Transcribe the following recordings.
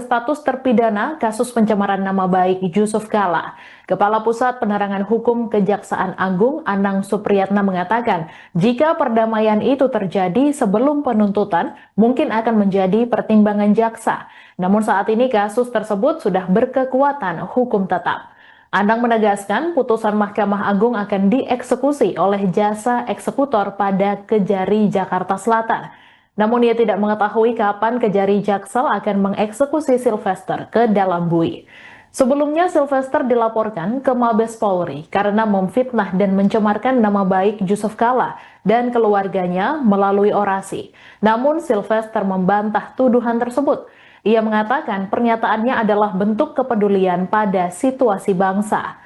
Status terpidana kasus pencemaran nama baik Yusuf Kalla. Kepala Pusat Penerangan Hukum Kejaksaan Agung Anang Supriyatna mengatakan, jika perdamaian itu terjadi sebelum penuntutan, mungkin akan menjadi pertimbangan jaksa. Namun saat ini kasus tersebut sudah berkekuatan hukum tetap. Anang menegaskan putusan Mahkamah Agung akan dieksekusi oleh jasa eksekutor pada Kejari Jakarta Selatan. Namun ia tidak mengetahui kapan Kejari Jaksel akan mengeksekusi Sylvester ke dalam bui. Sebelumnya Sylvester dilaporkan ke Mabes Polri karena memfitnah dan mencemarkan nama baik Yusuf Kalla dan keluarganya melalui orasi. Namun Sylvester membantah tuduhan tersebut. Ia mengatakan pernyataannya adalah bentuk kepedulian pada situasi bangsa.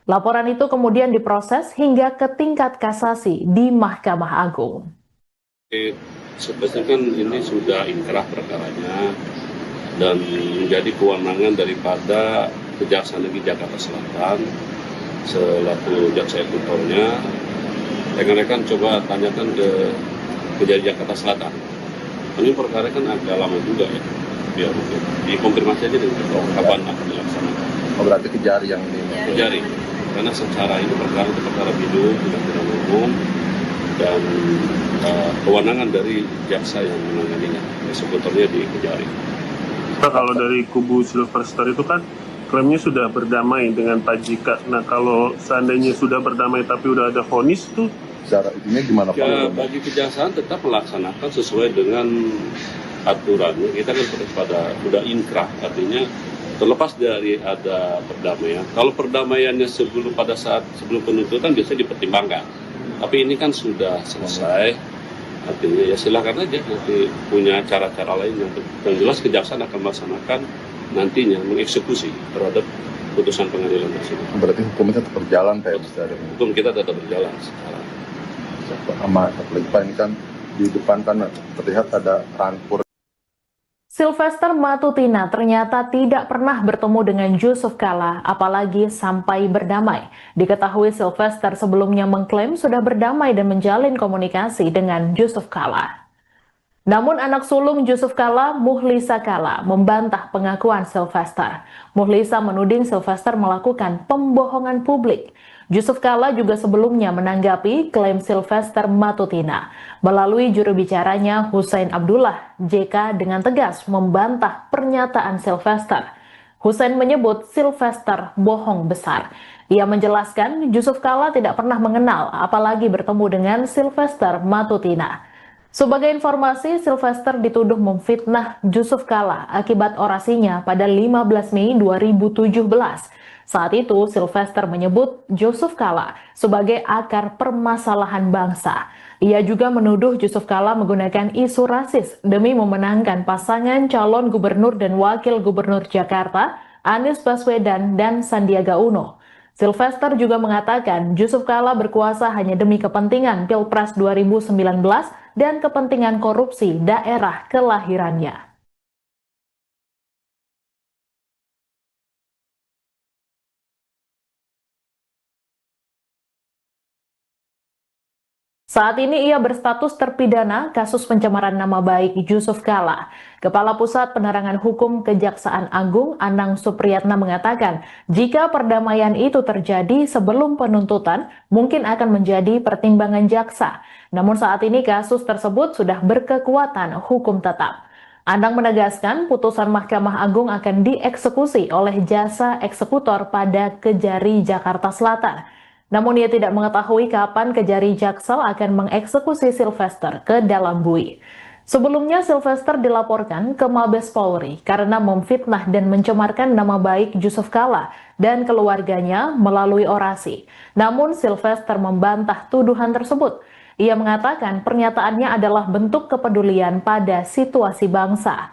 Laporan itu kemudian diproses hingga ke tingkat kasasi di Mahkamah Agung. Sebenarnya kan ini sudah inkrah perkaranya dan menjadi kewenangan daripada Kejaksaan Negeri Jakarta Selatan selaku jaksa eksekutornya. Rekan-rekan coba tanyakan ke Kejari Jakarta Selatan. Ini perkara kan agak lama juga ya. Biar mungkin dikonfirmasi aja dengan kapan akan dilaksanakan. Oh, berarti Kejari yang ini? Kejari, karena secara ini perkara bidung tidak umum dan kewenangan dari jaksa yang menanganinya, eksekutornya di Kejari. Kalau dari kubu Sylvester itu kan klaimnya sudah berdamai dengan Pak Jika. Nah kalau seandainya sudah berdamai tapi udah ada vonis tuh, Cara ini gimana Pak? Ya, bagi kejaksaan tetap melaksanakan sesuai dengan aturannya. Kita kan sudah inkrah, artinya terlepas dari ada perdamaian. Kalau perdamaiannya sebelum penuntutan biasanya dipertimbangkan. Tapi ini kan sudah selesai, artinya ya silakan aja nanti punya cara-cara lain yang jelas kejaksaan akan melaksanakan nantinya mengeksekusi terhadap putusan pengadilan tersebut. Berarti hukumnya tetap berjalan kayak Hukum kita tetap berjalan sekarang. Sama Pak ini kan di depan kan terlihat ada rampur. Sylvester Matutina ternyata tidak pernah bertemu dengan Yusuf Kalla, apalagi sampai berdamai. Diketahui Sylvester sebelumnya mengklaim sudah berdamai dan menjalin komunikasi dengan Yusuf Kalla. Namun anak sulung Yusuf Kalla, Muhlisa Kalla, membantah pengakuan Sylvester. Muhlisa menuding Sylvester melakukan pembohongan publik. Yusuf Kalla juga sebelumnya menanggapi klaim Sylvester Matutina. Melalui juru bicaranya Hussein Abdullah, JK dengan tegas membantah pernyataan Sylvester. Hussein menyebut Sylvester bohong besar. Ia menjelaskan Yusuf Kalla tidak pernah mengenal apalagi bertemu dengan Sylvester Matutina. Sebagai informasi, Sylvester dituduh memfitnah Yusuf Kalla akibat orasinya pada 15 Mei 2017. Saat itu, Sylvester menyebut Yusuf Kalla sebagai akar permasalahan bangsa. Ia juga menuduh Yusuf Kalla menggunakan isu rasis demi memenangkan pasangan calon gubernur dan wakil gubernur Jakarta, Anies Baswedan dan Sandiaga Uno. Sylvester juga mengatakan Yusuf Kalla berkuasa hanya demi kepentingan Pilpres 2019 dan kepentingan korupsi daerah kelahirannya. Saat ini ia berstatus terpidana kasus pencemaran nama baik Yusuf Kalla. Kepala Pusat Penerangan Hukum Kejaksaan Agung Anang Supriyatna mengatakan, jika perdamaian itu terjadi sebelum penuntutan, mungkin akan menjadi pertimbangan jaksa. Namun saat ini kasus tersebut sudah berkekuatan hukum tetap. Anang menegaskan putusan Mahkamah Agung akan dieksekusi oleh jasa eksekutor pada Kejari Jakarta Selatan. Namun ia tidak mengetahui kapan Kejari Jaksel akan mengeksekusi Sylvester ke dalam bui. Sebelumnya Sylvester dilaporkan ke Mabes Polri karena memfitnah dan mencemarkan nama baik Yusuf Kalla dan keluarganya melalui orasi. Namun Sylvester membantah tuduhan tersebut. Ia mengatakan pernyataannya adalah bentuk kepedulian pada situasi bangsa.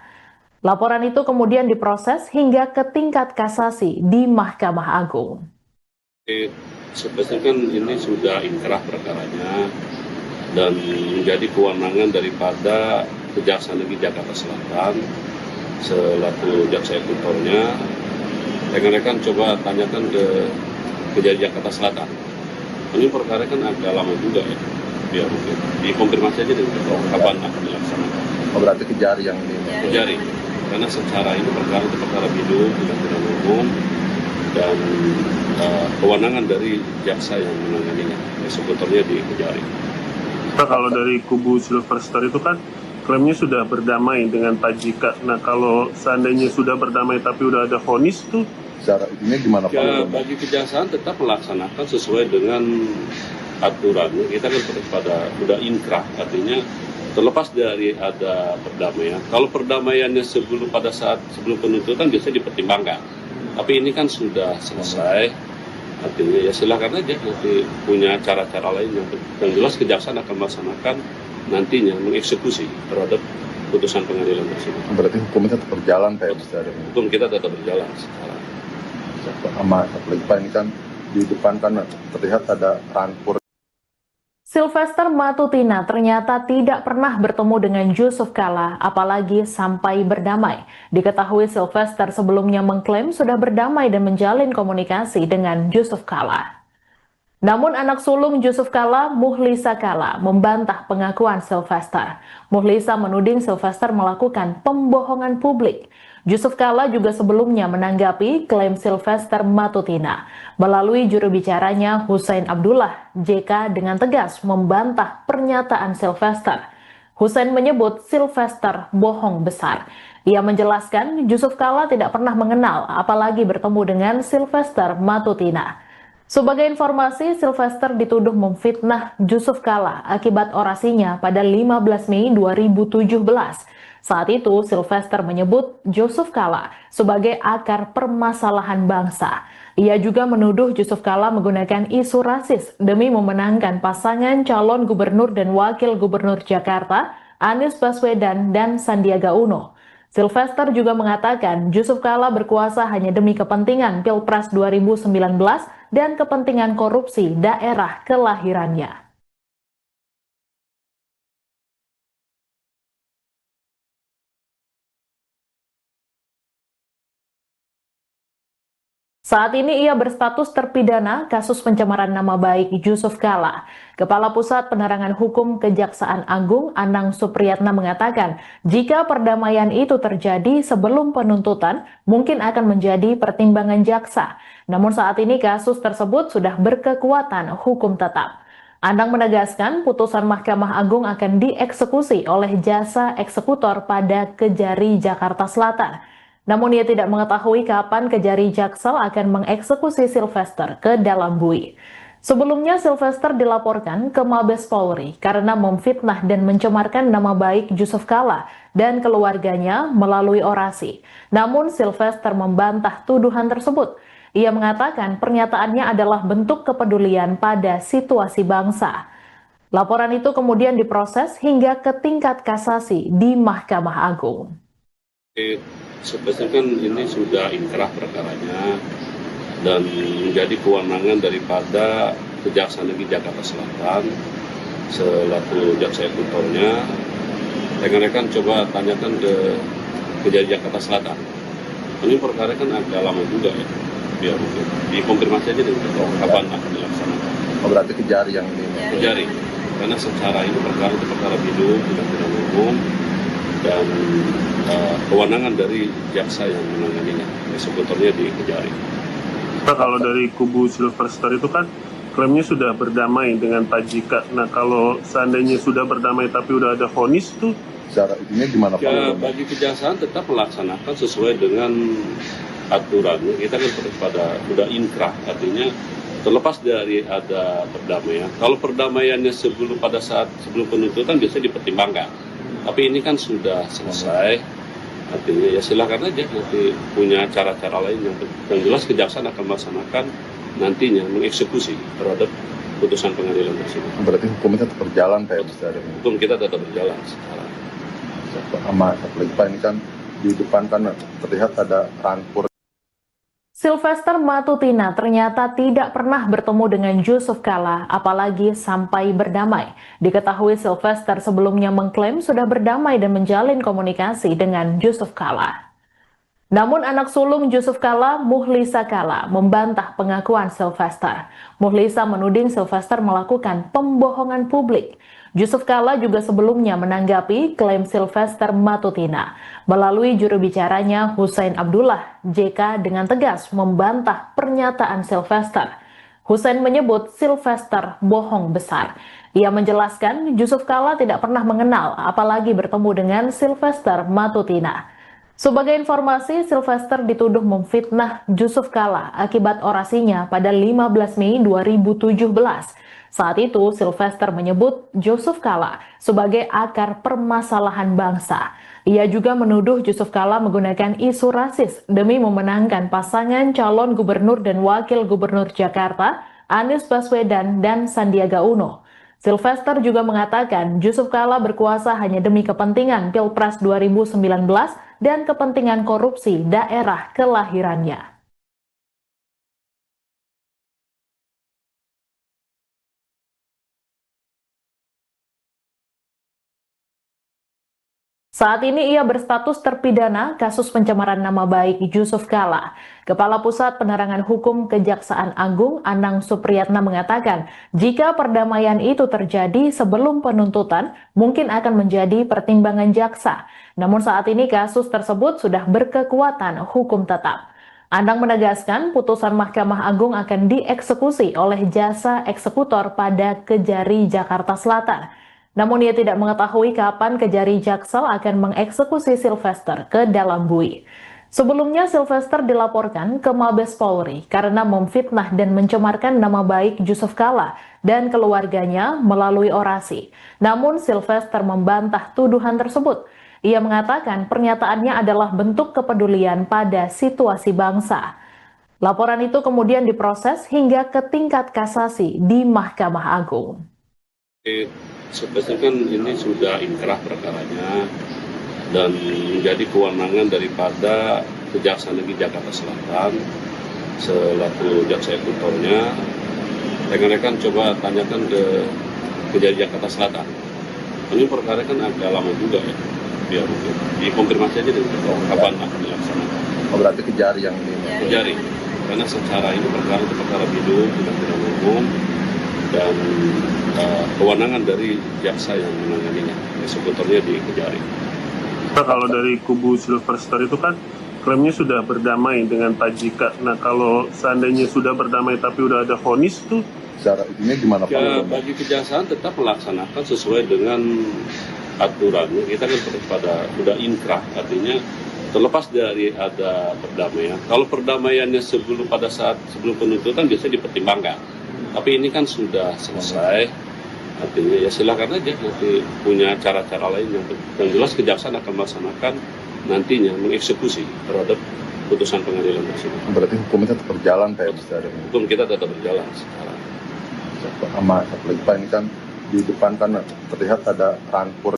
Laporan itu kemudian diproses hingga ke tingkat kasasi di Mahkamah Agung. Sebenarnya kan ini sudah inkrah perkaranya dan menjadi kewenangan daripada Kejaksaan Negeri Jakarta Selatan selaku jaksa eksekutornya. Rekan-rekan coba tanyakan ke Kejari Jakarta Selatan. Ini perkara kan agak lama juga ya. Biar mungkin dikonfirmasi aja dengan kapan akan dilaksanakan. Oh, berarti Kejari yang ini? Kejari, karena secara ini perkara itu perkara bidu tindak pidana umum dan kewenangan dari jaksa yang menanganinya, eksekutornya di Kejari. Nah, kalau dari kubu Silver Star itu kan klaimnya sudah berdamai dengan Pak Jika. Nah, kalau seandainya sudah berdamai tapi udah ada vonis tuh Secara ininya gimana Pak? Ya, bagi kejaksaan tetap melaksanakan sesuai dengan aturannya. Kita kan pada sudah inkrah, artinya terlepas dari ada perdamaian. Kalau perdamaiannya sebelum penuntutan biasanya dipertimbangkan. Tapi ini kan sudah selesai, artinya ya silakan aja nanti punya cara-cara lain yang jelas kejaksaan akan melaksanakan nantinya mengeksekusi terhadap putusan pengadilan tersebut. Berarti hukumnya tetap berjalan Pak? Hukum kita tetap berjalan sekarang. Sama apalagi Pak, ini kan di depan kan terlihat ada rampur. Sylvester Matutina ternyata tidak pernah bertemu dengan Yusuf Kala, apalagi sampai berdamai. Diketahui Sylvester sebelumnya mengklaim sudah berdamai dan menjalin komunikasi dengan Yusuf Kala. Namun anak sulung Yusuf Kala, Muhlisa Kala, membantah pengakuan Sylvester. Muhlisa menuding Sylvester melakukan pembohongan publik. Yusuf Kala juga sebelumnya menanggapi klaim Sylvester Matutina. Melalui juru bicaranya Hussein Abdullah, JK dengan tegas membantah pernyataan Sylvester. Hussein menyebut Sylvester bohong besar. Ia menjelaskan Yusuf Kala tidak pernah mengenal, apalagi bertemu dengan Sylvester Matutina. Sebagai informasi, Sylvester dituduh memfitnah Yusuf Kala akibat orasinya pada 15 Mei 2017. Saat itu, Sylvester menyebut Yusuf Kala sebagai akar permasalahan bangsa. Ia juga menuduh Yusuf Kala menggunakan isu rasis demi memenangkan pasangan calon gubernur dan wakil gubernur Jakarta, Anies Baswedan dan Sandiaga Uno. Sylvester juga mengatakan Yusuf Kala berkuasa hanya demi kepentingan Pilpres 2019 dan kepentingan korupsi daerah kelahirannya. Saat ini ia berstatus terpidana kasus pencemaran nama baik Yusuf Kala. Kepala Pusat Penerangan Hukum Kejaksaan Agung Anang Supriyatna mengatakan, jika perdamaian itu terjadi sebelum penuntutan, mungkin akan menjadi pertimbangan jaksa. Namun saat ini kasus tersebut sudah berkekuatan hukum tetap. Anang menegaskan putusan Mahkamah Agung akan dieksekusi oleh jasa eksekutor pada Kejari Jakarta Selatan. Namun ia tidak mengetahui kapan Kejari Jaksel akan mengeksekusi Sylvester ke dalam bui. Sebelumnya Sylvester dilaporkan ke Mabes Polri karena memfitnah dan mencemarkan nama baik Yusuf Kala dan keluarganya melalui orasi. Namun Sylvester membantah tuduhan tersebut. Ia mengatakan pernyataannya adalah bentuk kepedulian pada situasi bangsa. Laporan itu kemudian diproses hingga ke tingkat kasasi di Mahkamah Agung. Sebenarnya kan ini sudah inkrah perkaranya dan menjadi kewenangan daripada Kejaksaan Negeri Jakarta Selatan selaku jaksa eksekutornya. Rekan-rekan coba tanyakan ke Kejari Jakarta Selatan. Ini perkara kan agak lama juga ya. Biar mungkin dikonfirmasi aja dengan kapan akan dilaksanakan. Oh, berarti Kejari yang ini. Kejari, karena secara ini perkara itu perkara bidu tindak pidana umum dan kewenangan dari jaksa yang menanganinya, eksekutornya di Kejari. Nah, kalau dari kubu Silver Star itu kan klaimnya sudah berdamai dengan Pak Jika. Nah, kalau seandainya sudah berdamai tapi udah ada vonis tuh Secara ininya gimana Pak? Ya, bagi kejaksaan tetap melaksanakan sesuai dengan aturannya. Kita kan pada sudah inkrah, artinya terlepas dari ada perdamaian. Kalau perdamaiannya sebelum penuntutan biasanya dipertimbangkan. Tapi ini kan sudah selesai, artinya ya silakan aja nanti punya cara-cara lain yang jelas kejaksaan akan melaksanakan nantinya mengeksekusi terhadap putusan pengadilan tersebut. Berarti hukumnya tetap berjalan Pak? Hukum kita tetap berjalan sekarang. Sama apalagi Pak, ini kan di depan kan terlihat ada rampur. Sylvester Matutina ternyata tidak pernah bertemu dengan Yusuf Kala, apalagi sampai berdamai. Diketahui Sylvester sebelumnya mengklaim sudah berdamai dan menjalin komunikasi dengan Yusuf Kala. Namun anak sulung Yusuf Kala, Muhlisa Kala, membantah pengakuan Sylvester. Muhlisa menuding Sylvester melakukan pembohongan publik. Yusuf Kala juga sebelumnya menanggapi klaim Sylvester Matutina. Melalui juru bicaranya Hussein Abdullah, JK dengan tegas membantah pernyataan Sylvester. Hussein menyebut Sylvester bohong besar. Ia menjelaskan Yusuf Kala tidak pernah mengenal apalagi bertemu dengan Sylvester Matutina. Sebagai informasi, Sylvester dituduh memfitnah Yusuf Kala akibat orasinya pada 15 Mei 2017. Saat itu, Sylvester menyebut Yusuf Kala sebagai akar permasalahan bangsa. Ia juga menuduh Yusuf Kala menggunakan isu rasis demi memenangkan pasangan calon gubernur dan wakil gubernur Jakarta, Anies Baswedan dan Sandiaga Uno. Sylvester juga mengatakan Yusuf Kala berkuasa hanya demi kepentingan Pilpres 2019 dan kepentingan korupsi daerah kelahirannya. Saat ini ia berstatus terpidana kasus pencemaran nama baik Yusuf Kala. Kepala Pusat Penerangan Hukum Kejaksaan Agung Anang Supriyatna mengatakan, jika perdamaian itu terjadi sebelum penuntutan, mungkin akan menjadi pertimbangan jaksa. Namun saat ini kasus tersebut sudah berkekuatan hukum tetap. Anang menegaskan putusan Mahkamah Agung akan dieksekusi oleh jasa eksekutor pada Kejari Jakarta Selatan. Namun ia tidak mengetahui kapan Kejari Jaksel akan mengeksekusi Sylvester ke dalam bui. Sebelumnya Sylvester dilaporkan ke Mabes Polri karena memfitnah dan mencemarkan nama baik Yusuf Kala dan keluarganya melalui orasi. Namun Sylvester membantah tuduhan tersebut. Ia mengatakan pernyataannya adalah bentuk kepedulian pada situasi bangsa. Laporan itu kemudian diproses hingga ke tingkat kasasi di Mahkamah Agung. Sebenarnya kan ini sudah inkrah perkaranya dan menjadi kewenangan daripada Kejaksaan Negeri Jakarta Selatan selaku jaksa eksekutornya. Rekan-rekan coba tanyakan ke Kejari Jakarta Selatan. Ini perkara kan agak lama juga ya. Biar mungkin dikonfirmasi aja deh kapan akan dilaksanakan. Oh, berarti Kejari yang ini. Kejari, karena secara ini perkara itu perkara bidung, tidak pidana umum dan kewenangan dari jaksa yang menanganinya, eksekutornya di Kejari. Nah, kalau dari kubu Sylvester itu kan klaimnya sudah berdamai dengan Pak JK. Nah, kalau seandainya sudah berdamai tapi udah ada vonis tuh, Secara ini gimana Pak? Ya, bagi kejaksaan tetap melaksanakan sesuai dengan aturannya. Kita kan sudah inkrah, artinya terlepas dari ada perdamaian. Kalau perdamaiannya pada saat sebelum penuntutan biasanya dipertimbangkan. Tapi ini kan sudah selesai, artinya ya silakan aja nanti punya cara-cara lain yang jelas kejaksaan akan melaksanakan nantinya mengeksekusi terhadap putusan pengadilan tersebut. Berarti hukumnya tetap berjalan Pak? Hukum kita tetap berjalan sekarang. Sama satu lagi Pak, ini kan di depan kan terlihat ada rampur.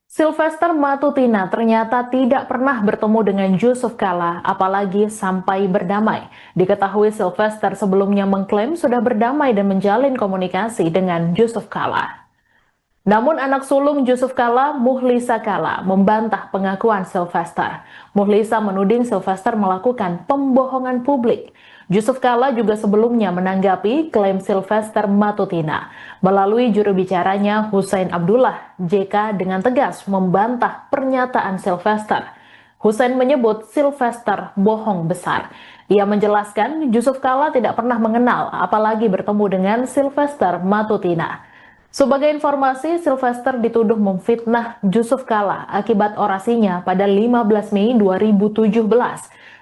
Sylvester Matutina ternyata tidak pernah bertemu dengan Yusuf Kala, apalagi sampai berdamai. Diketahui Sylvester sebelumnya mengklaim sudah berdamai dan menjalin komunikasi dengan Yusuf Kala. Namun anak sulung Yusuf Kala, Muhlisa Kala, membantah pengakuan Sylvester. Muhlisa menuding Sylvester melakukan pembohongan publik. Yusuf Kala juga sebelumnya menanggapi klaim Sylvester Matutina. Melalui juru bicaranya Hussein Abdullah, JK dengan tegas membantah pernyataan Sylvester. Hussein menyebut Sylvester bohong besar. Ia menjelaskan Yusuf Kala tidak pernah mengenal apalagi bertemu dengan Sylvester Matutina. Sebagai informasi, Sylvester dituduh memfitnah Yusuf Kala akibat orasinya pada 15 Mei 2017.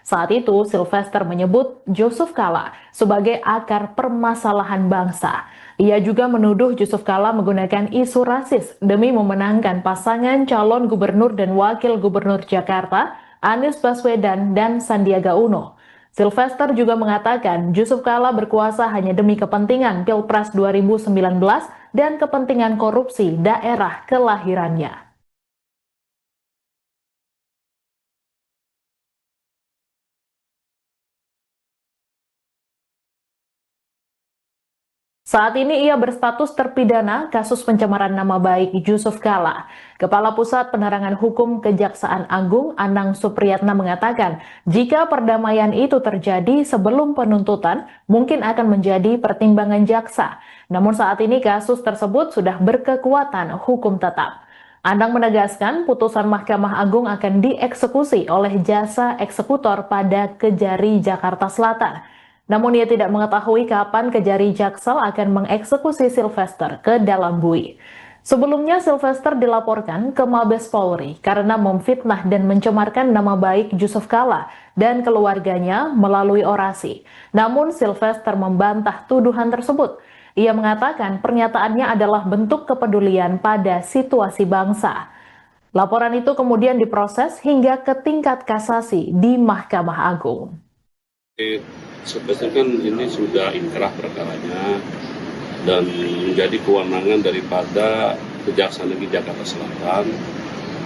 Saat itu, Sylvester menyebut Yusuf Kala sebagai akar permasalahan bangsa. Ia juga menuduh Yusuf Kala menggunakan isu rasis demi memenangkan pasangan calon gubernur dan wakil gubernur Jakarta, Anies Baswedan dan Sandiaga Uno. Sylvester juga mengatakan Yusuf Kala berkuasa hanya demi kepentingan Pilpres 2019 dan kepentingan korupsi daerah kelahirannya. Saat ini ia berstatus terpidana kasus pencemaran nama baik Yusuf Kala. Kepala Pusat Penerangan Hukum Kejaksaan Agung Anang Supriyatna mengatakan, jika perdamaian itu terjadi sebelum penuntutan, mungkin akan menjadi pertimbangan jaksa. Namun saat ini kasus tersebut sudah berkekuatan hukum tetap. Anang menegaskan putusan Mahkamah Agung akan dieksekusi oleh jasa eksekutor pada Kejari Jakarta Selatan. Namun ia tidak mengetahui kapan Kejari Jaksel akan mengeksekusi Sylvester ke dalam bui. Sebelumnya Sylvester dilaporkan ke Mabes Polri karena memfitnah dan mencemarkan nama baik Yusuf Kala dan keluarganya melalui orasi. Namun Sylvester membantah tuduhan tersebut. Ia mengatakan pernyataannya adalah bentuk kepedulian pada situasi bangsa. Laporan itu kemudian diproses hingga ke tingkat kasasi di Mahkamah Agung. Sebenarnya kan ini sudah inkrah perkaranya dan menjadi kewenangan daripada Kejaksaan Negeri Jakarta Selatan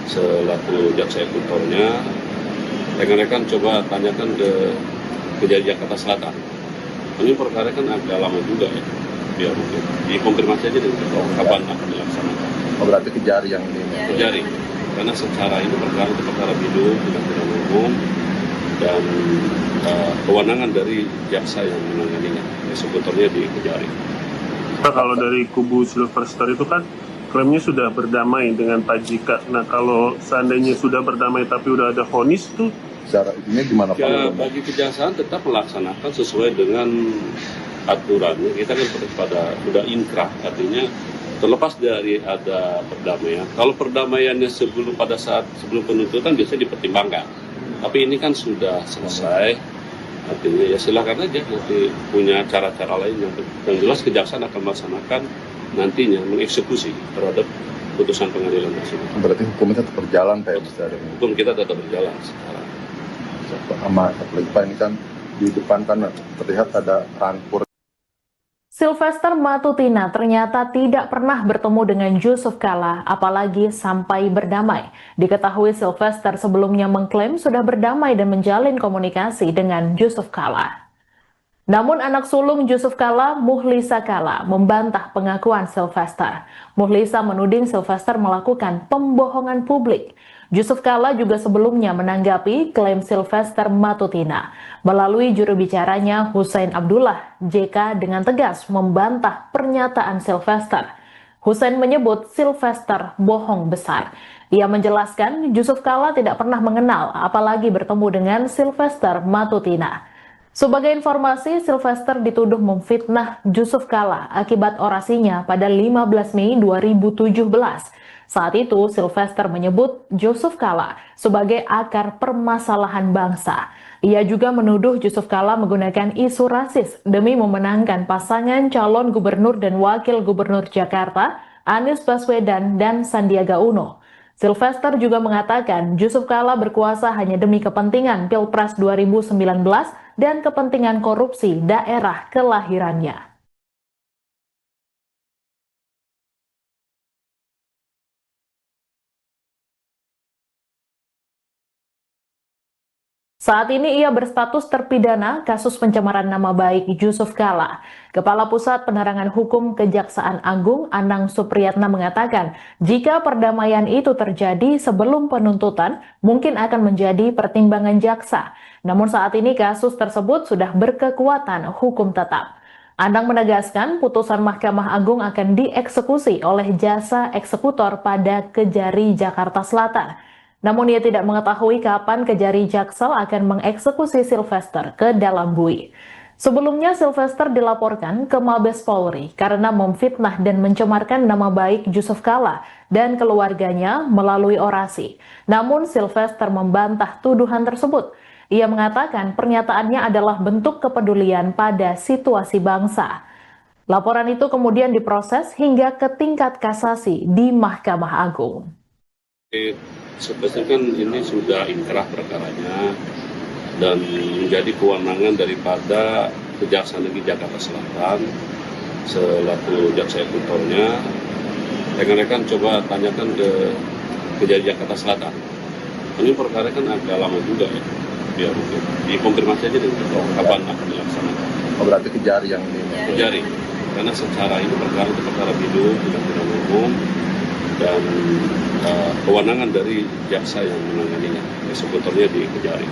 selaku jaksa eksekutornya. Rekan-rekan coba tanyakan ke Kejari Jakarta Selatan. Ini perkara kan agak lama juga ya, biar mungkin dikonfirmasi aja dengan kapan akan dilaksanakan. Oh, berarti Kejari yang ini. Kejari, karena secara ini perkara itu perkara pidana tidak pidana umum dan kewenangan dari jaksa yang menanganinya, eksekutornya di Kejari. Nah, kalau dari kubu Sylvester itu kan klaimnya sudah berdamai dengan Pak Jika. Nah, kalau seandainya sudah berdamai tapi udah ada vonis tuh, Secara ini gimana Pak? Ya, bagi kejaksaan tetap melaksanakan sesuai dengan aturannya. Kita kan sudah inkrah, artinya terlepas dari ada perdamaian. Kalau perdamaiannya pada saat sebelum penuntutan biasanya dipertimbangkan. Tapi ini kan sudah selesai, artinya ya silakan aja nanti punya cara-cara lain yang jelas kejaksaan akan melaksanakan nantinya mengeksekusi terhadap putusan pengadilan tersebut. Berarti hukumnya tetap berjalan kayak bisa ada. Hukum kita tetap berjalan sekarang. Sama apalagi Pak, ini kan di depan kan terlihat ada rampur. Sylvester Matutina ternyata tidak pernah bertemu dengan Yusuf Kala, apalagi sampai berdamai. Diketahui Sylvester sebelumnya mengklaim sudah berdamai dan menjalin komunikasi dengan Yusuf Kala. Namun anak sulung Yusuf Kala, Muhlisa Kala, membantah pengakuan Sylvester. Muhlisa menuding Sylvester melakukan pembohongan publik. Yusuf Kala juga sebelumnya menanggapi klaim Sylvester Matutina. Melalui juru bicaranya Hussein Abdullah, JK dengan tegas membantah pernyataan Sylvester. Hussein menyebut Sylvester bohong besar. Ia menjelaskan Yusuf Kala tidak pernah mengenal, apalagi bertemu dengan Sylvester Matutina. Sebagai informasi, Sylvester dituduh memfitnah Yusuf Kala akibat orasinya pada 15 Mei 2017. Saat itu, Sylvester menyebut Yusuf Kala sebagai akar permasalahan bangsa. Ia juga menuduh Yusuf Kala menggunakan isu rasis demi memenangkan pasangan calon gubernur dan wakil gubernur Jakarta, Anies Baswedan dan Sandiaga Uno. Sylvester juga mengatakan Yusuf Kala berkuasa hanya demi kepentingan Pilpres 2019 dan kepentingan korupsi daerah kelahirannya. Saat ini ia berstatus terpidana kasus pencemaran nama baik Yusuf Kala. Kepala Pusat Penerangan Hukum Kejaksaan Agung Anang Supriyatna mengatakan, jika perdamaian itu terjadi sebelum penuntutan, mungkin akan menjadi pertimbangan jaksa. Namun saat ini kasus tersebut sudah berkekuatan hukum tetap. Anang menegaskan putusan Mahkamah Agung akan dieksekusi oleh jasa eksekutor pada Kejari Jakarta Selatan. Namun ia tidak mengetahui kapan Kejari Jaksel akan mengeksekusi Sylvester ke dalam bui. Sebelumnya Sylvester dilaporkan ke Mabes Polri karena memfitnah dan mencemarkan nama baik Yusuf Kala dan keluarganya melalui orasi. Namun Sylvester membantah tuduhan tersebut. Ia mengatakan pernyataannya adalah bentuk kepedulian pada situasi bangsa. Laporan itu kemudian diproses hingga ke tingkat kasasi di Mahkamah Agung. Sebenarnya kan ini sudah inkrah perkaranya dan menjadi kewenangan daripada Kejaksaan Negeri Jakarta Selatan selaku jaksa eksekutornya. Rekan-rekan coba tanyakan ke Kejari Jakarta Selatan. Ini perkara kan agak lama juga ya, biar mungkin dikonfirmasi aja dengan kapan akan dilaksanakan. Oh, berarti Kejari yang ini. Kejari, karena secara ini perkara itu perkara bidu tidak pidana umum dan kewenangan dari jaksa yang menanganinya, eksekutornya di Kejari.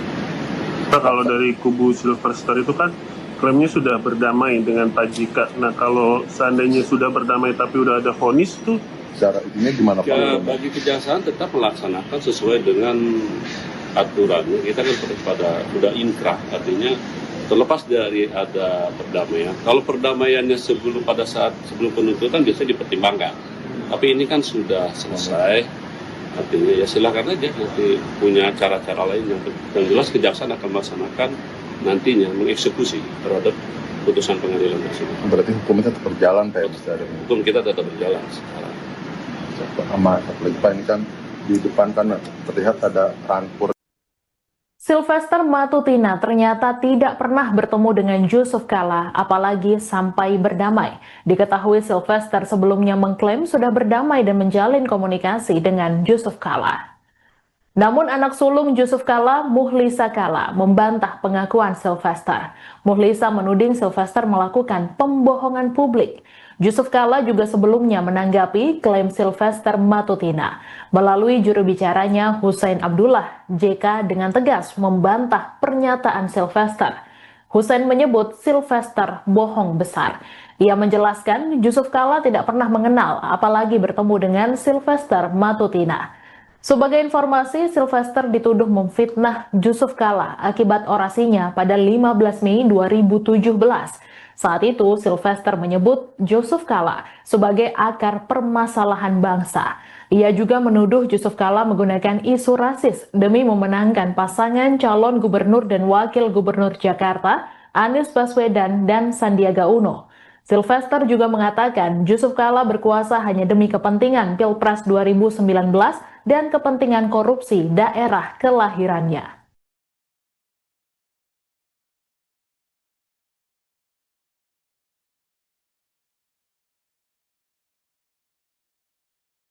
Nah, kalau dari kubu Silver Star itu kan klaimnya sudah berdamai dengan Pak Jika. Nah, kalau seandainya sudah berdamai tapi udah ada vonis tuh, Secara ini gimana Pak? Ya, bagi kejaksaan tetap melaksanakan sesuai dengan aturannya. Kita kan pada sudah inkrah, artinya terlepas dari ada perdamaian. Kalau perdamaiannya sebelum penuntutan biasanya dipertimbangkan. Tapi ini kan sudah selesai, artinya ya silakan aja nanti punya cara-cara lain yang jelas kejaksaan akan melaksanakan nantinya mengeksekusi terhadap putusan pengadilan tersebut. Berarti hukumnya tetap berjalan Pak? Hukum kita tetap berjalan sekarang. Sama apalagi Pak, ini kan di depan kan terlihat ada rampur. Sylvester Matutina ternyata tidak pernah bertemu dengan Yusuf Kala, apalagi sampai berdamai. Diketahui Sylvester sebelumnya mengklaim sudah berdamai dan menjalin komunikasi dengan Yusuf Kala. Namun anak sulung Yusuf Kala, Muhlisa Kala, membantah pengakuan Sylvester. Muhlisa menuding Sylvester melakukan pembohongan publik. Yusuf Kala juga sebelumnya menanggapi klaim Sylvester Matutina. Melalui juru bicaranya Hussein Abdullah, JK dengan tegas membantah pernyataan Sylvester. Hussein menyebut Sylvester bohong besar. Ia menjelaskan Yusuf Kala tidak pernah mengenal, apalagi bertemu dengan Sylvester Matutina. Sebagai informasi, Sylvester dituduh memfitnah Yusuf Kala akibat orasinya pada 15 Mei 2017. Saat itu, Sylvester menyebut Yusuf Kala sebagai akar permasalahan bangsa. Ia juga menuduh Yusuf Kala menggunakan isu rasis demi memenangkan pasangan calon gubernur dan wakil gubernur Jakarta, Anies Baswedan dan Sandiaga Uno. Sylvester juga mengatakan Yusuf Kala berkuasa hanya demi kepentingan Pilpres 2019 dan kepentingan korupsi daerah kelahirannya.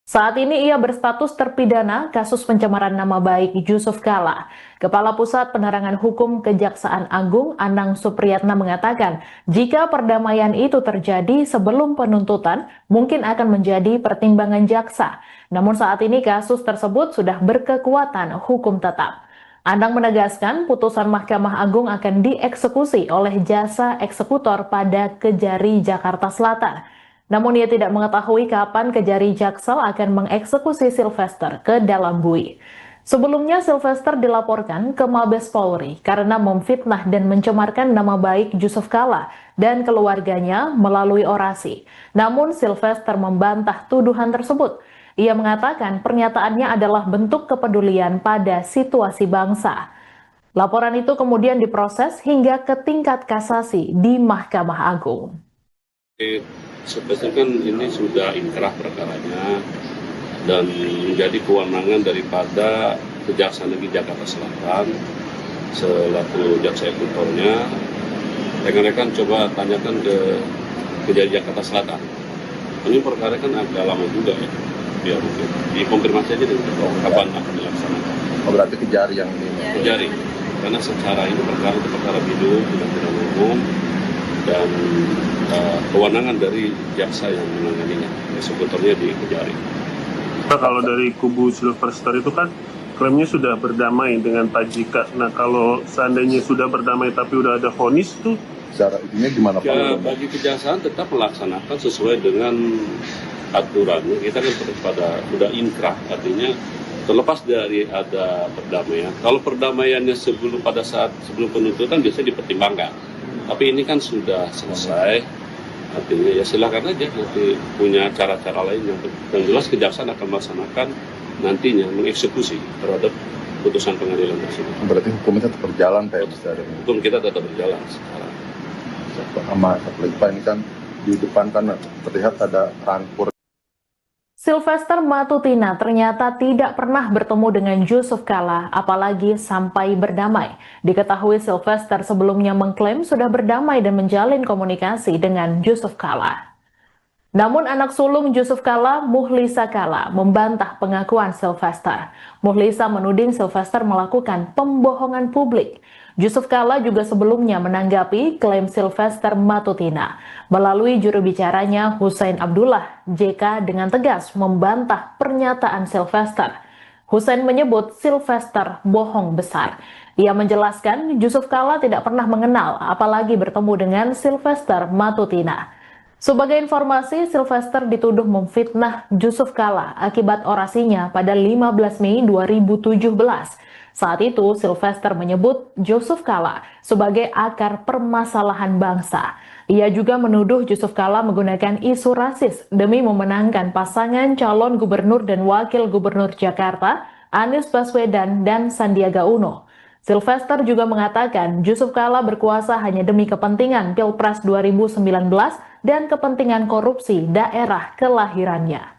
Saat ini ia berstatus terpidana kasus pencemaran nama baik Yusuf Kala. Kepala Pusat Penerangan Hukum Kejaksaan Agung Anang Supriyatna mengatakan, jika perdamaian itu terjadi sebelum penuntutan, mungkin akan menjadi pertimbangan jaksa. Namun saat ini kasus tersebut sudah berkekuatan hukum tetap. Anang menegaskan putusan Mahkamah Agung akan dieksekusi oleh jasa eksekutor pada Kejari Jakarta Selatan. Namun ia tidak mengetahui kapan Kejari Jaksel akan mengeksekusi Sylvester ke dalam bui. Sebelumnya Sylvester dilaporkan ke Mabes Polri karena memfitnah dan mencemarkan nama baik Yusuf Kala dan keluarganya melalui orasi. Namun Sylvester membantah tuduhan tersebut. Ia mengatakan pernyataannya adalah bentuk kepedulian pada situasi bangsa. Laporan itu kemudian diproses hingga ke tingkat kasasi di Mahkamah Agung. Sebenarnya kan ini sudah inkrah perkaranya dan menjadi kewenangan daripada Kejaksaan Negeri Jakarta Selatan selaku jaksa eksekutornya. Rekan-rekan coba tanyakan ke Kejari Jakarta Selatan. Ini perkara kan agak lama juga ya. Biar mungkin dikonfirmasi aja deh kapan akan dilaksanakan. Oh, berarti Kejari yang ini. Kejari, karena secara ini perkara itu perkara bidu tidak pidana umum dan kewenangan dari jaksa yang menanganinya, eksekutornya di Kejari. nah, kalau dari kubu Silver Star itu kan klaimnya sudah berdamai dengan Pak Jika. Nah, kalau seandainya sudah berdamai tapi udah ada vonis tuh, Secara ini gimana Pak? Ya, bagi kejaksaan tetap melaksanakan sesuai dengan aturannya. Kita kan pada sudah inkrah, artinya terlepas dari ada perdamaian. Kalau perdamaiannya sebelum penuntutan biasanya dipertimbangkan. Tapi ini kan sudah selesai, artinya ya silakan aja nanti punya cara-cara lain yang jelas kejaksaan akan melaksanakan nantinya mengeksekusi terhadap putusan pengadilan tersebut. Berarti hukumnya tetap berjalan Pak? Hukum kita tetap berjalan sekarang. Sama apalagi Pak, ini kan di depan kan terlihat ada rampur. Sylvester Matutina ternyata tidak pernah bertemu dengan Yusuf Kala, apalagi sampai berdamai. Diketahui Sylvester sebelumnya mengklaim sudah berdamai dan menjalin komunikasi dengan Yusuf Kala. Namun anak sulung Yusuf Kala, Muhlisa Kala, membantah pengakuan Sylvester. Muhlisa menuding Sylvester melakukan pembohongan publik. Yusuf Kala juga sebelumnya menanggapi klaim Sylvester Matutina. Melalui juru bicaranya Hussein Abdullah, JK dengan tegas membantah pernyataan Sylvester. Hussein menyebut Sylvester bohong besar. Ia menjelaskan Yusuf Kala tidak pernah mengenal, apalagi bertemu dengan Sylvester Matutina. Sebagai informasi, Sylvester dituduh memfitnah Yusuf Kala akibat orasinya pada 15 Mei 2017. Saat itu, Sylvester menyebut Yusuf Kala sebagai akar permasalahan bangsa. Ia juga menuduh Yusuf Kala menggunakan isu rasis demi memenangkan pasangan calon gubernur dan wakil gubernur Jakarta, Anies Baswedan dan Sandiaga Uno. Sylvester juga mengatakan Yusuf Kala berkuasa hanya demi kepentingan Pilpres 2019 dan kepentingan korupsi daerah kelahirannya.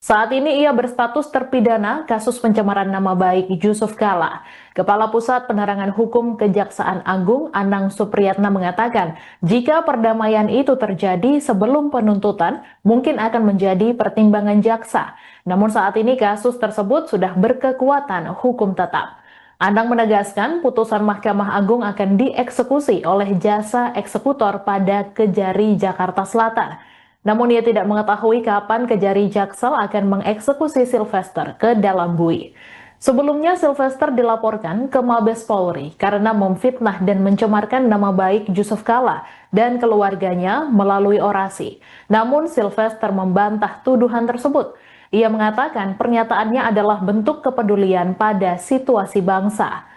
Saat ini ia berstatus terpidana kasus pencemaran nama baik Yusuf Kala. Kepala Pusat Penerangan Hukum Kejaksaan Agung Anang Supriyatna mengatakan, jika perdamaian itu terjadi sebelum penuntutan, mungkin akan menjadi pertimbangan jaksa. Namun saat ini kasus tersebut sudah berkekuatan hukum tetap. Anang menegaskan putusan Mahkamah Agung akan dieksekusi oleh jasa eksekutor pada Kejari Jakarta Selatan. Namun ia tidak mengetahui kapan Kejari Jaksel akan mengeksekusi Sylvester ke dalam bui. Sebelumnya Sylvester dilaporkan ke Mabes Polri karena memfitnah dan mencemarkan nama baik Yusuf Kala dan keluarganya melalui orasi. Namun Sylvester membantah tuduhan tersebut. Ia mengatakan pernyataannya adalah bentuk kepedulian pada situasi bangsa.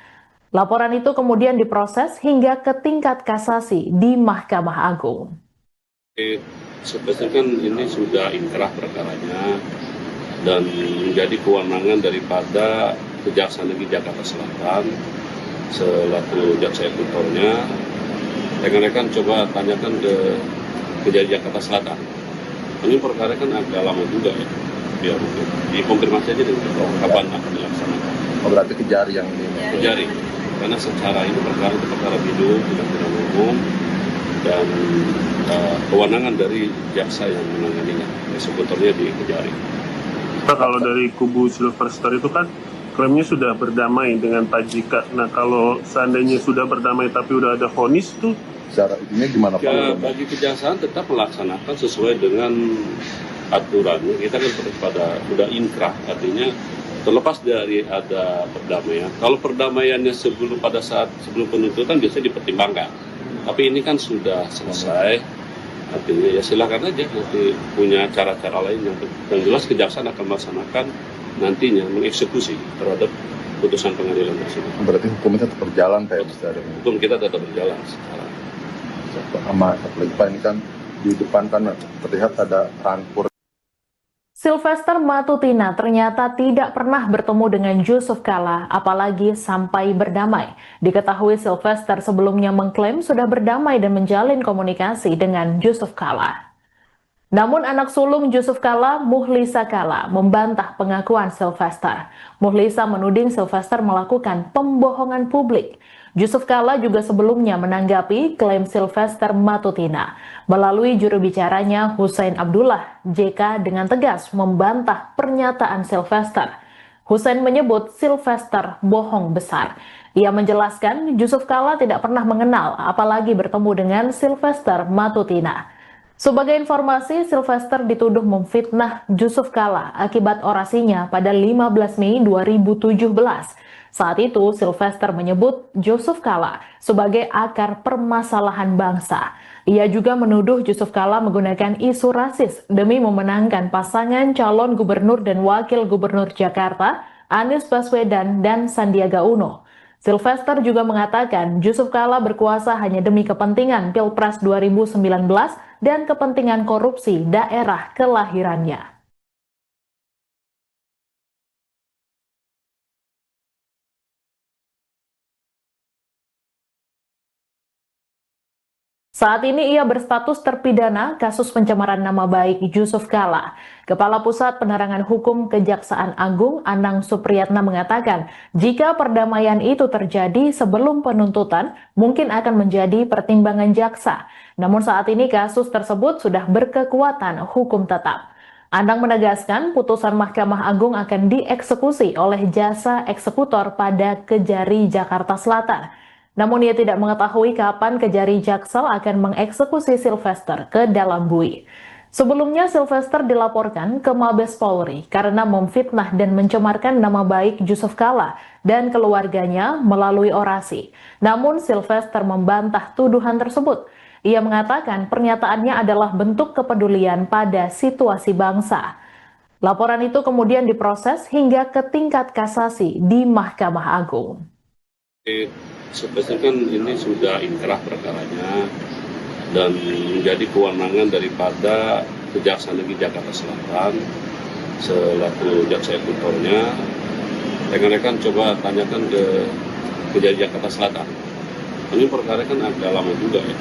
Laporan itu kemudian diproses hingga ke tingkat kasasi di Mahkamah Agung. Sebenarnya kan ini sudah inkrah perkaranya dan menjadi kewenangan daripada Kejaksaan Negeri Jakarta Selatan selaku jaksa eksekutornya. Rekan-rekan coba tanyakan ke Kejari Jakarta Selatan. Ini perkara kan agak lama juga ya. Biar mungkin dikonfirmasi aja deh kapan akan dilaksanakan. Oh, berarti Kejari yang ini. Kejari, karena secara ini perkara itu perkara bidung, tidak pidana umum dan kewenangan dari jaksa yang menanganinya, eksekutornya di Kejari. Nah, kalau dari kubu Sylvester itu kan klaimnya sudah berdamai dengan Pak JK. Nah, kalau seandainya sudah berdamai tapi udah ada vonis tuh, Secara ini gimana Pak? Bagi kejaksaan tetap melaksanakan sesuai dengan aturannya. Kita kan pada sudah inkrah, artinya terlepas dari ada perdamaian. Kalau perdamaiannya pada saat sebelum penuntutan biasanya dipertimbangkan. Tapi ini kan sudah selesai, artinya ya silakan aja nanti punya cara-cara lain yang jelas kejaksaan akan melaksanakan nantinya mengeksekusi terhadap putusan pengadilan tersebut. Berarti hukumnya tetap berjalan kayak misalnya. Hukum kita tetap berjalan sekarang. Sama apalagi Pak ini kan di depan kan terlihat ada rampur. Sylvester Matutina ternyata tidak pernah bertemu dengan Yusuf Kala, apalagi sampai berdamai. Diketahui Sylvester sebelumnya mengklaim sudah berdamai dan menjalin komunikasi dengan Yusuf Kala. Namun anak sulung Yusuf Kala, Muhlisa Kala, membantah pengakuan Sylvester. Muhlisa menuding Sylvester melakukan pembohongan publik. Yusuf Kala juga sebelumnya menanggapi klaim Sylvester Matutina. Melalui juru bicaranya Hussein Abdullah, JK dengan tegas membantah pernyataan Sylvester. Hussein menyebut Sylvester bohong besar. Ia menjelaskan Yusuf Kala tidak pernah mengenal, apalagi bertemu dengan Sylvester Matutina. Sebagai informasi, Sylvester dituduh memfitnah Yusuf Kala akibat orasinya pada 15 Mei 2017. Saat itu, Sylvester menyebut Yusuf Kala sebagai akar permasalahan bangsa. Ia juga menuduh Yusuf Kala menggunakan isu rasis demi memenangkan pasangan calon gubernur dan wakil gubernur Jakarta, Anies Baswedan dan Sandiaga Uno. Sylvester juga mengatakan Yusuf Kala berkuasa hanya demi kepentingan Pilpres 2019 dan kepentingan korupsi daerah kelahirannya. Saat ini ia berstatus terpidana kasus pencemaran nama baik Yusuf Kalla. Kepala Pusat Penerangan Hukum Kejaksaan Agung Anang Supriyatna mengatakan, jika perdamaian itu terjadi sebelum penuntutan, mungkin akan menjadi pertimbangan jaksa. Namun saat ini kasus tersebut sudah berkekuatan hukum tetap. Anang menegaskan putusan Mahkamah Agung akan dieksekusi oleh jasa eksekutor pada Kejari Jakarta Selatan. Namun ia tidak mengetahui kapan Kejari Jaksel akan mengeksekusi Sylvester ke dalam bui. Sebelumnya Sylvester dilaporkan ke Mabes Polri karena memfitnah dan mencemarkan nama baik Yusuf Kalla dan keluarganya melalui orasi. Namun Sylvester membantah tuduhan tersebut. Ia mengatakan pernyataannya adalah bentuk kepedulian pada situasi bangsa. Laporan itu kemudian diproses hingga ke tingkat kasasi di Mahkamah Agung. Sebenarnya kan ini sudah inkrah perkaranya dan menjadi kewenangan daripada Kejaksaan Negeri Jakarta Selatan selaku jaksa eksekutornya. Rekan-rekan coba tanyakan ke Kejari Jakarta Selatan. Ini perkara kan agak lama juga ya,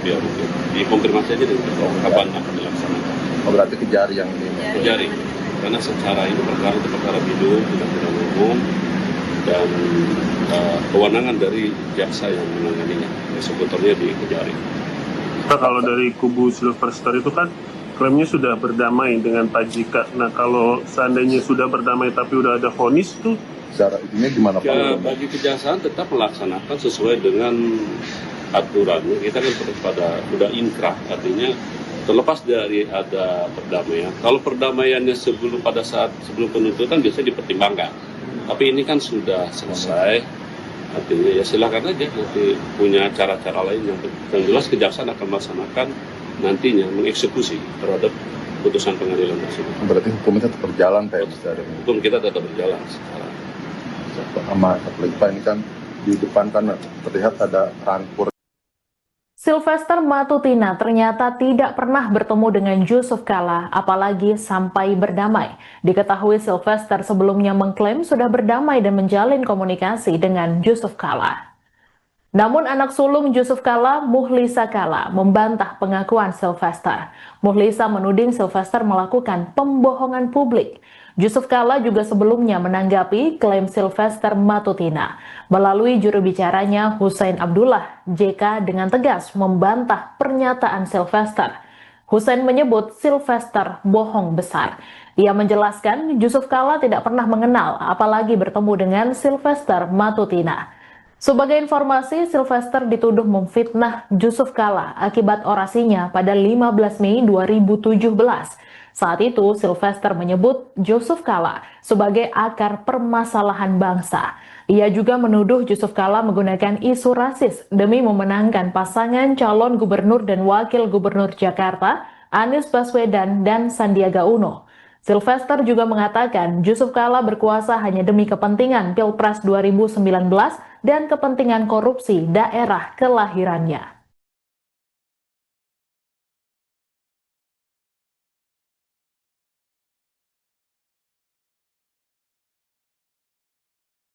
biar mungkin dikonfirmasi aja deh kapan akan dilaksanakan. Oh, berarti Kejari yang ini. Kejari, karena secara ini perkara itu perkara bidung, tidak pidana umum dan kewenangan dari jaksa yang menanganinya, eksekutornya di Kejari. Kalau dari kubu Sylvester itu kan klaimnya sudah berdamai dengan Pak Jika. Nah kalau seandainya sudah berdamai tapi udah ada vonis tuh Secara ini gimana Pak? Bagi kejaksaan tetap melaksanakan sesuai dengan aturannya. Kita kan sudah inkrah, artinya terlepas dari ada perdamaian. Kalau perdamaiannya sebelum penuntutan biasanya dipertimbangkan. Tapi ini kan sudah selesai, artinya ya silakan aja nanti punya cara-cara lain yang jelas kejaksaan akan melaksanakan nantinya mengeksekusi terhadap putusan pengadilan tersebut. Berarti hukum kita tetap berjalan Pak? Hukum kita tetap berjalan sekarang. Sama Pak, ini kan di depan kan terlihat ada rampur. Sylvester Matutina ternyata tidak pernah bertemu dengan Yusuf Kalla, apalagi sampai berdamai. Diketahui Sylvester sebelumnya mengklaim sudah berdamai dan menjalin komunikasi dengan Yusuf Kalla. Namun anak sulung Yusuf Kalla, Muhlisa Kalla, membantah pengakuan Sylvester. Muhlisa menuding Sylvester melakukan pembohongan publik. Yusuf Kalla juga sebelumnya menanggapi klaim Sylvester Matutina. Melalui juru bicaranya Hussein Abdullah, JK dengan tegas membantah pernyataan Sylvester. Hussein menyebut Sylvester bohong besar. Ia menjelaskan Yusuf Kalla tidak pernah mengenal, apalagi bertemu dengan Sylvester Matutina. Sebagai informasi, Sylvester dituduh memfitnah Yusuf Kalla akibat orasinya pada 15 Mei 2017. Saat itu, Sylvester menyebut Yusuf Kalla sebagai akar permasalahan bangsa. Ia juga menuduh Yusuf Kalla menggunakan isu rasis demi memenangkan pasangan calon gubernur dan wakil gubernur Jakarta, Anies Baswedan dan Sandiaga Uno. Sylvester juga mengatakan Yusuf Kalla berkuasa hanya demi kepentingan Pilpres 2019 dan kepentingan korupsi daerah kelahirannya.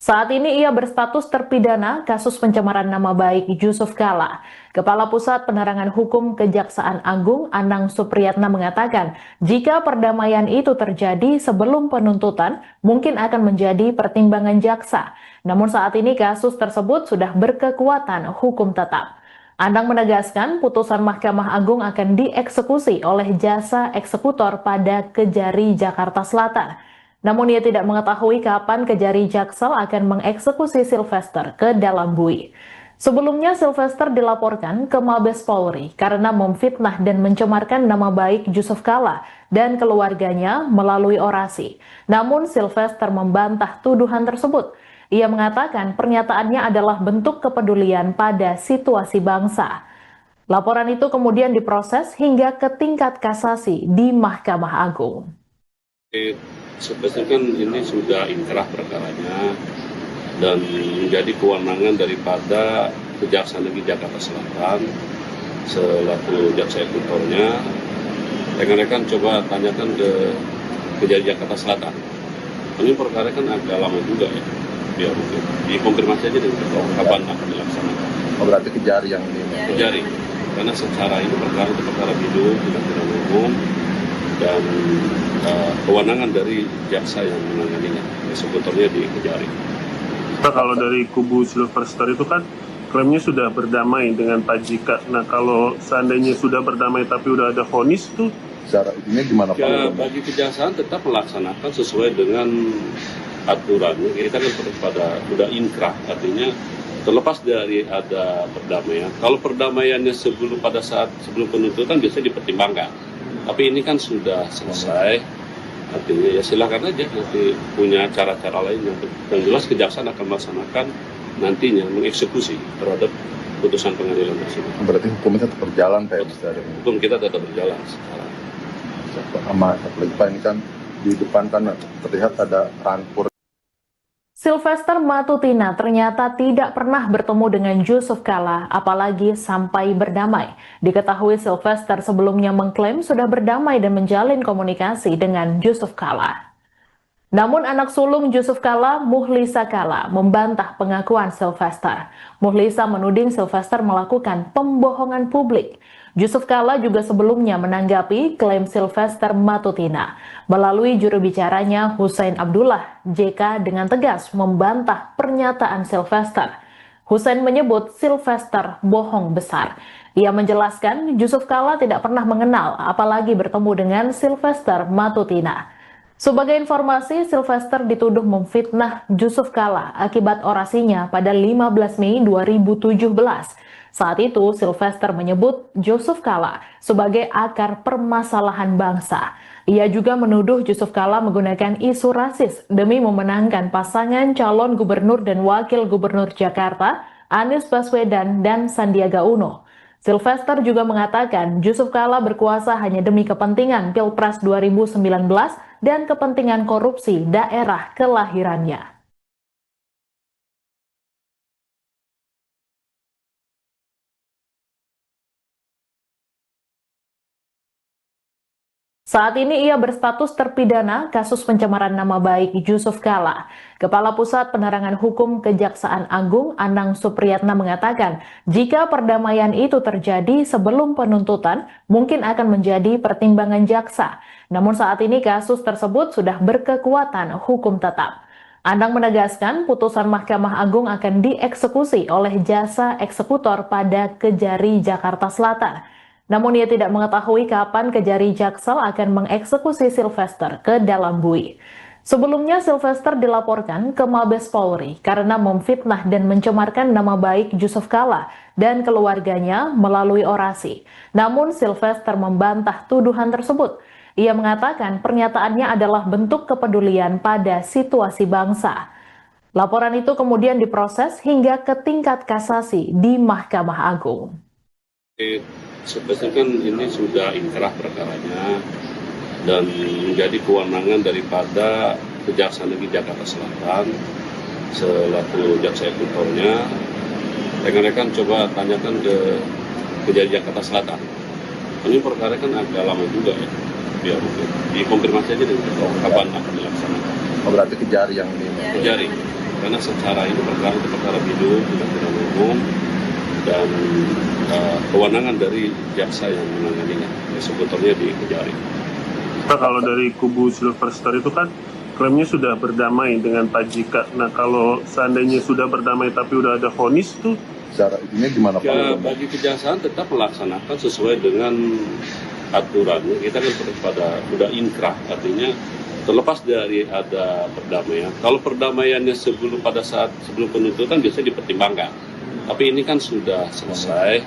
Saat ini ia berstatus terpidana kasus pencemaran nama baik Yusuf Kalla. Kepala Pusat Penerangan Hukum Kejaksaan Agung Anang Supriyatna mengatakan, jika perdamaian itu terjadi sebelum penuntutan, mungkin akan menjadi pertimbangan jaksa. Namun saat ini kasus tersebut sudah berkekuatan hukum tetap. Anang menegaskan putusan Mahkamah Agung akan dieksekusi oleh jasa eksekutor pada Kejari Jakarta Selatan. Namun ia tidak mengetahui kapan Kejari Jaksel akan mengeksekusi Sylvester ke dalam bui. Sebelumnya Sylvester dilaporkan ke Mabes Polri karena memfitnah dan mencemarkan nama baik Yusuf Kalla dan keluarganya melalui orasi. Namun Sylvester membantah tuduhan tersebut. Ia mengatakan pernyataannya adalah bentuk kepedulian pada situasi bangsa. Laporan itu kemudian diproses hingga ke tingkat kasasi di Mahkamah Agung. Sebenarnya kan ini sudah inkrah perkaranya dan menjadi kewenangan daripada Kejaksaan Negeri Jakarta Selatan selaku jaksa eksekutornya. Rekan-rekan coba tanyakan ke Kejari Jakarta Selatan. Ini perkara kan agak lama juga ya, biar mungkin dikonfirmasi aja deh kapan akan dilaksanakan. Oh, berarti Kejari yang ini. Kejari, karena secara ini perkara itu perkara hidup, tidak pidana umum, dan kewenangan dari jaksa yang menanganinya, eksekutornya di Kejari. Kalau dari kubu Silver Star itu kan klaimnya sudah berdamai dengan Pak Jika. Nah kalau seandainya sudah berdamai tapi udah ada vonis tuh Secara ini gimana Pak? Ya, bagi kejaksaan tetap melaksanakan sesuai dengan aturannya. Kita kan sudah inkrah, artinya terlepas dari ada perdamaian. Kalau perdamaiannya sebelum penuntutan biasanya dipertimbangkan. Tapi ini kan sudah selesai, artinya ya silakan aja nanti punya cara-cara lain yang jelas kejaksaan akan melaksanakan nantinya mengeksekusi terhadap putusan pengadilan tersebut. Berarti hukumnya tetap berjalan Pak? Hukum kita tetap berjalan sekarang. Sama apalagi Pak, ini kan di depan kan terlihat ada rampur. Sylvester Matutina ternyata tidak pernah bertemu dengan Yusuf Kala, apalagi sampai berdamai. Diketahui Sylvester sebelumnya mengklaim sudah berdamai dan menjalin komunikasi dengan Yusuf Kala. Namun anak sulung Yusuf Kala, Muhlisa Kala, membantah pengakuan Sylvester. Muhlisa menuding Sylvester melakukan pembohongan publik. Yusuf Kala juga sebelumnya menanggapi klaim Sylvester Matutina. Melalui juru bicaranya Hussein Abdullah, JK dengan tegas membantah pernyataan Sylvester. Hussein menyebut Sylvester bohong besar. Ia menjelaskan Yusuf Kala tidak pernah mengenal, apalagi bertemu dengan Sylvester Matutina. Sebagai informasi, Sylvester dituduh memfitnah Yusuf Kala akibat orasinya pada 15 Mei 2017. Saat itu, Sylvester menyebut Yusuf Kala sebagai akar permasalahan bangsa. Ia juga menuduh Yusuf Kala menggunakan isu rasis demi memenangkan pasangan calon gubernur dan wakil gubernur Jakarta, Anies Baswedan dan Sandiaga Uno. Sylvester juga mengatakan Yusuf Kala berkuasa hanya demi kepentingan Pilpres 2019 dan kepentingan korupsi daerah kelahirannya. Saat ini ia berstatus terpidana kasus pencemaran nama baik Yusuf Kala. Kepala Pusat Penerangan Hukum Kejaksaan Agung Anang Supriyatna mengatakan, jika perdamaian itu terjadi sebelum penuntutan, mungkin akan menjadi pertimbangan jaksa. Namun saat ini kasus tersebut sudah berkekuatan hukum tetap. Anang menegaskan putusan Mahkamah Agung akan dieksekusi oleh jasa eksekutor pada Kejari Jakarta Selatan. Namun ia tidak mengetahui kapan Kejari Jaksel akan mengeksekusi Sylvester ke dalam bui. Sebelumnya Sylvester dilaporkan ke Mabes Polri karena memfitnah dan mencemarkan nama baik Yusuf Kala dan keluarganya melalui orasi. Namun Sylvester membantah tuduhan tersebut. Ia mengatakan pernyataannya adalah bentuk kepedulian pada situasi bangsa. Laporan itu kemudian diproses hingga ke tingkat kasasi di Mahkamah Agung. Sebenarnya kan ini sudah inkrah perkaranya dan menjadi kewenangan daripada Kejaksaan Negeri Jakarta Selatan selaku jaksa eksekutornya. Rekan-rekan coba tanyakan ke Kejari Jakarta Selatan. Ini perkara kan agak lama juga ya. Biar mungkin dikonfirmasi aja dengan kapan akan dilaksanakan. Oh, berarti Kejari yang ini. Kejari, karena secara ini perkara hidup, tidak pidana umum, dan kewenangan dari jaksa yang menanganinya, eksekutornya di Kejari. Nah, kalau dari kubu Silver Star itu kan klaimnya sudah berdamai dengan Pak Jika. Nah kalau seandainya sudah berdamai tapi udah ada vonis tuh Secara ini gimana Pak? Ya, bagi kejaksaan tetap melaksanakan sesuai dengan aturannya. Kita kan sudah inkrah, artinya terlepas dari ada perdamaian. Kalau perdamaiannya sebelum penuntutan biasanya dipertimbangkan. Tapi ini kan sudah selesai,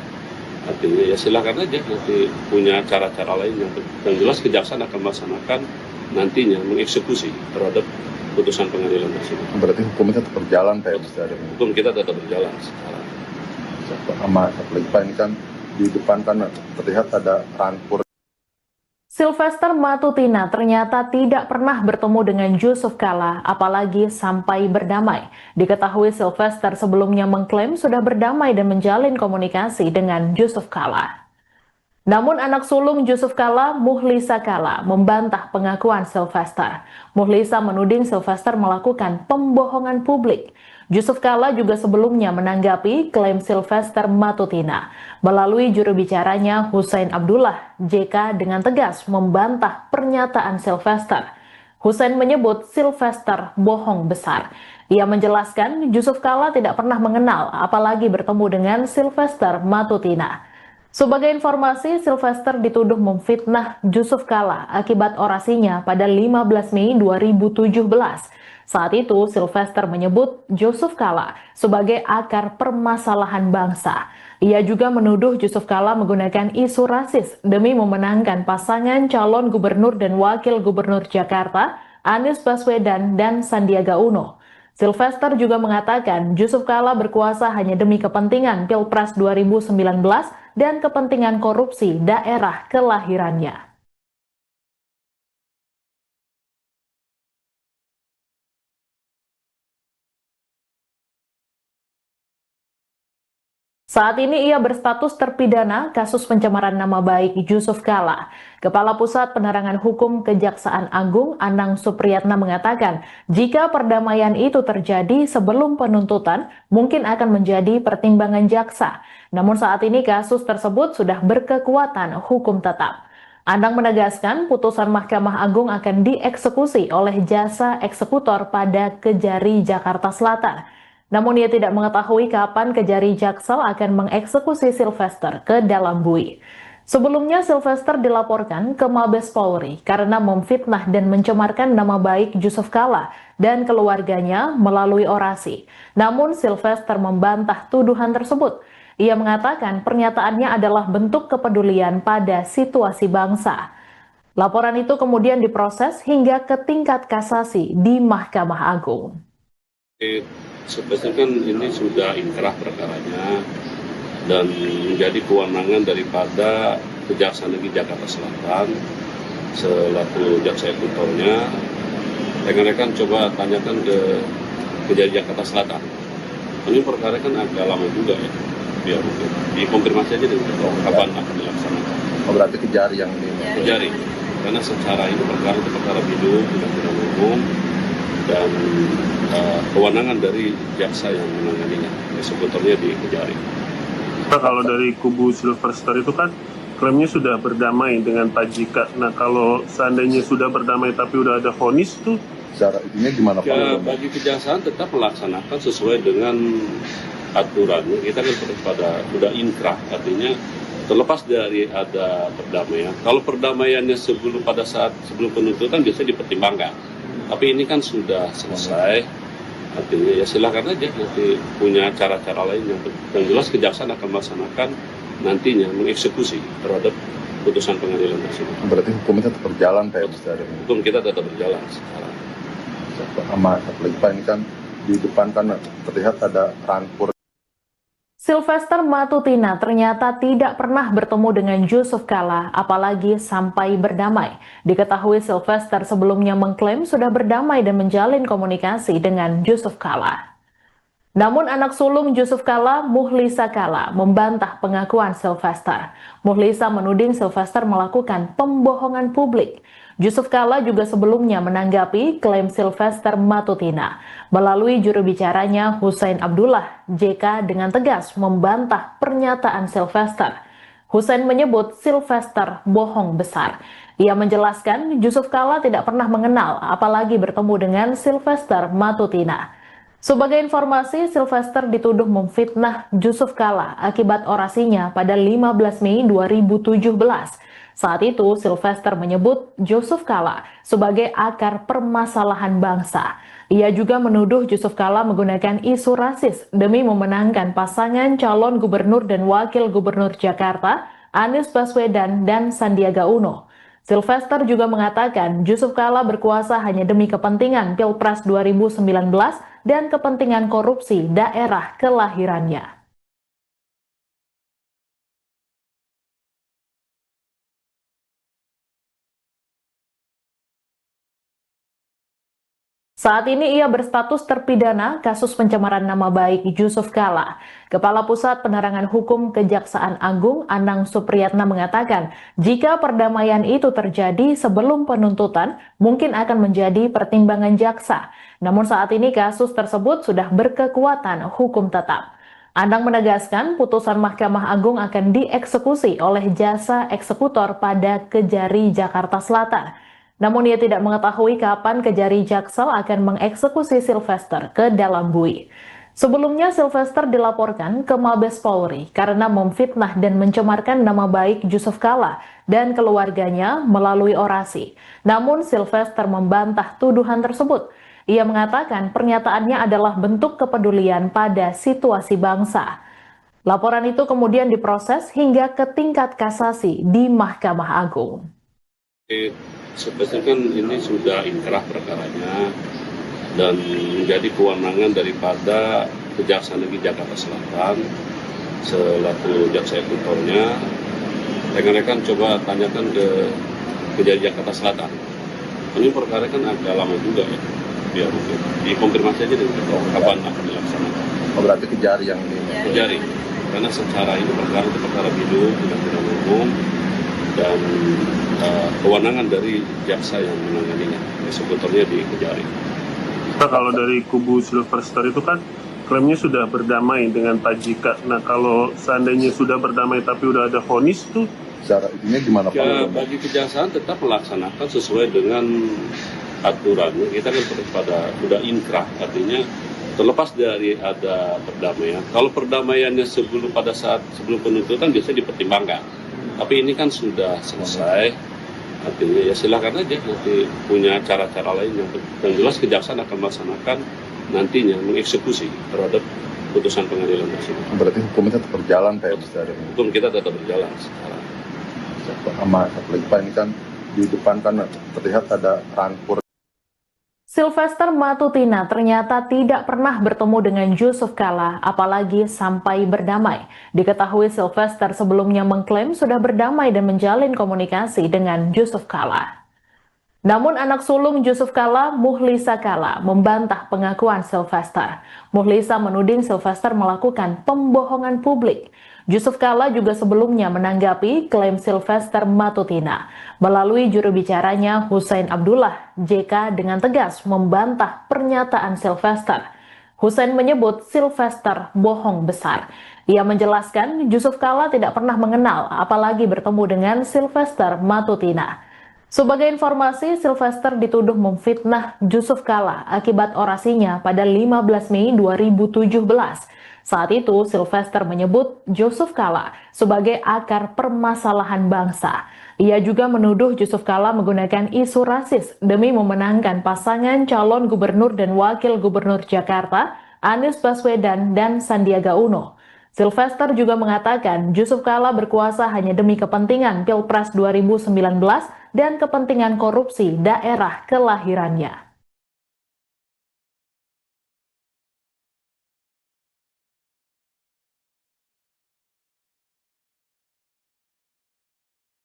artinya ya silakan aja nanti punya cara-cara lain yang jelas kejaksaan akan melaksanakan nantinya mengeksekusi terhadap putusan pengadilan tersebut. Berarti hukumnya tetap berjalan Pak? Hukum kita tetap berjalan sekarang. Sama apalagi Pak, ini kan di depan kan terlihat ada rampur. Sylvester Matutina ternyata tidak pernah bertemu dengan Yusuf Kala, apalagi sampai berdamai. Diketahui Sylvester sebelumnya mengklaim sudah berdamai dan menjalin komunikasi dengan Yusuf Kala. Namun anak sulung Yusuf Kalla, Muhlisa Kalla, membantah pengakuan Sylvester. Muhlisa menuding Sylvester melakukan pembohongan publik. Yusuf Kalla juga sebelumnya menanggapi klaim Sylvester Matutina. Melalui juru bicaranya Hussein Abdullah, JK dengan tegas membantah pernyataan Sylvester. Hussein menyebut Sylvester bohong besar. Ia menjelaskan Yusuf Kalla tidak pernah mengenal, apalagi bertemu dengan Sylvester Matutina. Sebagai informasi, Sylvester dituduh memfitnah Yusuf Kalla akibat orasinya pada 15 Mei 2017. Saat itu, Sylvester menyebut Yusuf Kalla sebagai akar permasalahan bangsa. Ia juga menuduh Yusuf Kalla menggunakan isu rasis demi memenangkan pasangan calon gubernur dan wakil gubernur Jakarta, Anies Baswedan dan Sandiaga Uno. Sylvester juga mengatakan Yusuf Kalla berkuasa hanya demi kepentingan Pilpres 2019 dan kepentingan korupsi daerah kelahirannya. Saat ini ia berstatus terpidana kasus pencemaran nama baik Yusuf Kalla. Kepala Pusat Penerangan Hukum Kejaksaan Agung Anang Supriyatna mengatakan, jika perdamaian itu terjadi sebelum penuntutan, mungkin akan menjadi pertimbangan jaksa. Namun saat ini kasus tersebut sudah berkekuatan hukum tetap. Anang menegaskan putusan Mahkamah Agung akan dieksekusi oleh jasa eksekutor pada Kejari Jakarta Selatan. Namun ia tidak mengetahui kapan Kejari Jaksel akan mengeksekusi Sylvester ke dalam bui. Sebelumnya Sylvester dilaporkan ke Mabes Polri karena memfitnah dan mencemarkan nama baik Yusuf Kalla dan keluarganya melalui orasi. Namun Sylvester membantah tuduhan tersebut. Ia mengatakan pernyataannya adalah bentuk kepedulian pada situasi bangsa. Laporan itu kemudian diproses hingga ke tingkat kasasi di Mahkamah Agung. Sebenarnya kan ini sudah inkrah perkaranya dan menjadi kewenangan daripada Kejaksaan Negeri Jakarta Selatan selaku jaksa eksekutornya. Rekan-rekan coba tanyakan ke Kejari Jakarta Selatan. Ini perkara kan agak lama juga ya. Biar dikonfirmasi aja dengan kapan akan dilaksanakan. Oh, berarti Kejari yang ini. Kejari, karena secara ini perkara itu perkara bidung, tidak umum dan kewenangan dari jaksa yang menanganinya, eksekutornya di Kejari. Nah, kalau dari kubu Sylvester itu kan klaimnya sudah berdamai dengan Pak JK. Nah, kalau seandainya sudah berdamai tapi udah ada vonis tuh, Secara itunya gimana Pak? Ya, bagi kejaksaan tetap melaksanakan sesuai dengan aturannya. Kita kan sudah inkrah, artinya terlepas dari ada perdamaian. Kalau perdamaiannya sebelum penuntutan biasanya dipertimbangkan. Tapi ini kan sudah selesai, artinya ya silakan aja nanti punya cara-cara lain yang jelas kejaksaan akan melaksanakan nantinya mengeksekusi terhadap putusan pengadilan tersebut. Berarti hukumnya tetap berjalan kayak bisa ada. Hukum kita tetap berjalan sekarang. Sama apalagi Pak, ini kan di depan kan terlihat ada rampur. Sylvester Matutina ternyata tidak pernah bertemu dengan Yusuf Kalla, apalagi sampai berdamai. Diketahui Sylvester sebelumnya mengklaim sudah berdamai dan menjalin komunikasi dengan Yusuf Kalla. Namun anak sulung Yusuf Kalla, Muhlisa Kalla, membantah pengakuan Sylvester. Muhlisa menuding Sylvester melakukan pembohongan publik. Yusuf Kalla juga sebelumnya menanggapi klaim Sylvester Matutina. Melalui juru bicaranya Hussein Abdullah, JK dengan tegas membantah pernyataan Sylvester. Hussein menyebut Sylvester bohong besar. Ia menjelaskan Yusuf Kalla tidak pernah mengenal, apalagi bertemu dengan Sylvester Matutina. Sebagai informasi, Sylvester dituduh memfitnah Yusuf Kalla akibat orasinya pada 15 Mei 2017. Saat itu, Sylvester menyebut Yusuf Kalla sebagai akar permasalahan bangsa. Ia juga menuduh Yusuf Kalla menggunakan isu rasis demi memenangkan pasangan calon gubernur dan wakil gubernur Jakarta, Anies Baswedan dan Sandiaga Uno. Sylvester juga mengatakan Yusuf Kalla berkuasa hanya demi kepentingan Pilpres 2019 dan kepentingan korupsi daerah kelahirannya. Saat ini ia berstatus terpidana kasus pencemaran nama baik Yusuf Kala. Kepala Pusat Penerangan Hukum Kejaksaan Agung Anang Supriyatna mengatakan, jika perdamaian itu terjadi sebelum penuntutan, mungkin akan menjadi pertimbangan jaksa. Namun saat ini kasus tersebut sudah berkekuatan hukum tetap. Anang menegaskan putusan Mahkamah Agung akan dieksekusi oleh jasa eksekutor pada Kejari Jakarta Selatan. Namun ia tidak mengetahui kapan Kejari Jaksel akan mengeksekusi Sylvester ke dalam bui. Sebelumnya Sylvester dilaporkan ke Mabes Polri karena memfitnah dan mencemarkan nama baik Yusuf Kala dan keluarganya melalui orasi. Namun Sylvester membantah tuduhan tersebut. Ia mengatakan pernyataannya adalah bentuk kepedulian pada situasi bangsa. Laporan itu kemudian diproses hingga ke tingkat kasasi di Mahkamah Agung. Sebenarnya kan ini sudah inkrah perkaranya dan menjadi kewenangan daripada Kejaksaan Negeri Jakarta Selatan selaku jaksa eksekutornya. Rekan-rekan coba tanyakan ke Kejari Jakarta Selatan. Ini perkara kan agak lama juga ya. Biar mungkin dikonfirmasi aja deh kapan akan dilaksanakan. Oh, berarti Kejari yang ini. Kejari, karena secara ini perkara itu perkara bidu, tidak pidana umum dan kewenangan dari jaksa yang menanganinya, eksekutornya di Kejari. Nah, kalau dari kubu Sylvester itu kan klaimnya sudah berdamai dengan Pak Jika. Nah, kalau seandainya sudah berdamai tapi udah ada vonis tuh, Secara ini gimana Pak? Ya, bagi kejaksaan tetap melaksanakan sesuai dengan aturannya. Kita kan pada sudah inkrah, artinya terlepas dari ada perdamaian. Kalau perdamaiannya pada saat sebelum penuntutan biasanya dipertimbangkan. Tapi ini kan sudah selesai, artinya ya silakan aja nanti punya cara-cara lain yang jelas kejaksaan akan melaksanakan nantinya mengeksekusi terhadap putusan pengadilan tersebut. Berarti hukumnya tetap berjalan kayak misalnya. Hukum kita tetap berjalan sekarang. Sama apalagi Pak ini kan di depan kan terlihat ada rampur. Sylvester Matutina ternyata tidak pernah bertemu dengan Yusuf Kala, apalagi sampai berdamai. Diketahui Sylvester sebelumnya mengklaim sudah berdamai dan menjalin komunikasi dengan Yusuf Kala. Namun anak sulung Yusuf Kala, Muhlisa Kala, membantah pengakuan Sylvester. Muhlisa menuding Sylvester melakukan pembohongan publik. Yusuf Kala juga sebelumnya menanggapi klaim Sylvester Matutina. Melalui juru bicaranya Hussein Abdullah, JK dengan tegas membantah pernyataan Sylvester. Hussein menyebut Sylvester bohong besar. Ia menjelaskan Yusuf Kala tidak pernah mengenal, apalagi bertemu dengan Sylvester Matutina. Sebagai informasi, Sylvester dituduh memfitnah Yusuf Kala akibat orasinya pada 15 Mei 2017. Saat itu, Sylvester menyebut Yusuf Kala sebagai akar permasalahan bangsa. Ia juga menuduh Yusuf Kala menggunakan isu rasis demi memenangkan pasangan calon gubernur dan wakil gubernur Jakarta, Anies Baswedan dan Sandiaga Uno. Sylvester juga mengatakan Yusuf Kala berkuasa hanya demi kepentingan Pilpres 2019 dan kepentingan korupsi daerah kelahirannya.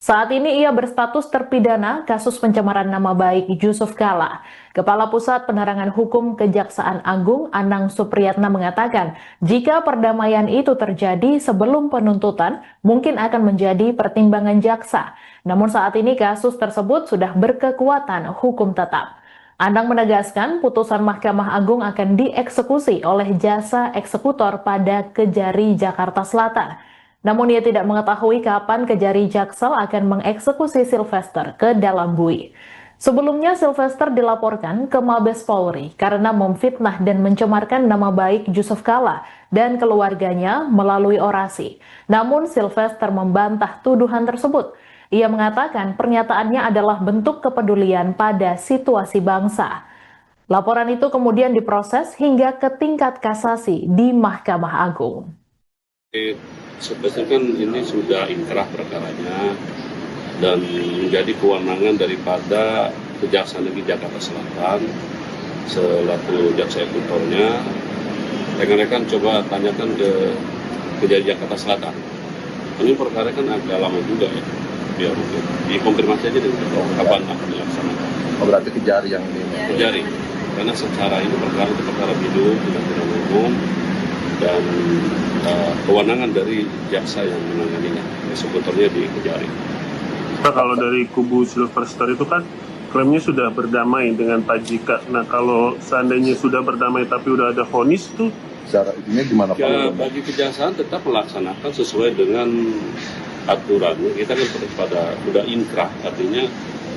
Saat ini ia berstatus terpidana kasus pencemaran nama baik Yusuf Kala. Kepala Pusat Penerangan Hukum Kejaksaan Agung Anang Supriyatna mengatakan, jika perdamaian itu terjadi sebelum penuntutan, mungkin akan menjadi pertimbangan jaksa. Namun saat ini kasus tersebut sudah berkekuatan hukum tetap. Anang menegaskan putusan Mahkamah Agung akan dieksekusi oleh jasa eksekutor pada Kejari Jakarta Selatan. Namun ia tidak mengetahui kapan Kejari Jaksel akan mengeksekusi Sylvester ke dalam bui. Sebelumnya Sylvester dilaporkan ke Mabes Polri karena memfitnah dan mencemarkan nama baik Yusuf Kala dan keluarganya melalui orasi. Namun Sylvester membantah tuduhan tersebut. Ia mengatakan pernyataannya adalah bentuk kepedulian pada situasi bangsa. Laporan itu kemudian diproses hingga ke tingkat kasasi di Mahkamah Agung. Sebenarnya kan ini sudah inkrah perkaranya dan menjadi kewenangan daripada Kejaksaan Negeri Jakarta Selatan selaku jaksa eksekutornya. Rekan-rekan coba tanyakan ke Kejari Jakarta Selatan. Ini perkara kan agak lama juga ya. Biar mungkin dikonfirmasi aja deh kapan akan dilaksanakan. Oh, berarti Kejari yang ini. Kejari, karena secara ini perkara itu perkara bidu tindak pidana umum dan kewenangan dari jaksa yang menanganinya, eksekutornya di Kejari. Pak, kalau dari kubu Silver Star itu kan klaimnya sudah berdamai dengan Pak Jika. Nah, kalau seandainya sudah berdamai tapi udah ada vonis tuh, Secara ini gimana Pak? Ya, bagi kejaksaan tetap melaksanakan sesuai dengan aturannya. Kita kan pada sudah inkrah, artinya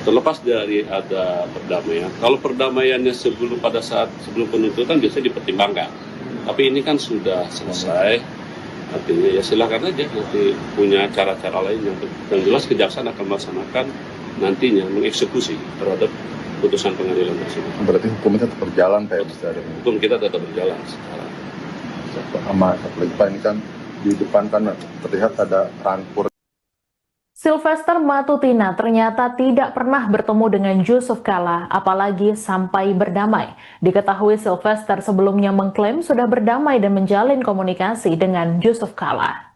terlepas dari ada perdamaian. Kalau perdamaiannya pada saat sebelum penuntutan biasanya dipertimbangkan. Tapi ini kan sudah selesai, artinya ya silakan aja nanti punya cara-cara lain yang jelas kejaksaan akan melaksanakan nantinya mengeksekusi terhadap putusan pengadilan tersebut. Berarti hukumnya tetap berjalan Pak? Hukum kita tetap berjalan sekarang. Sama apalagi Pak, ini kan di depan kan terlihat ada rampur. Sylvester Matutina ternyata tidak pernah bertemu dengan Yusuf Kala, apalagi sampai berdamai. Diketahui Sylvester sebelumnya mengklaim sudah berdamai dan menjalin komunikasi dengan Yusuf Kala.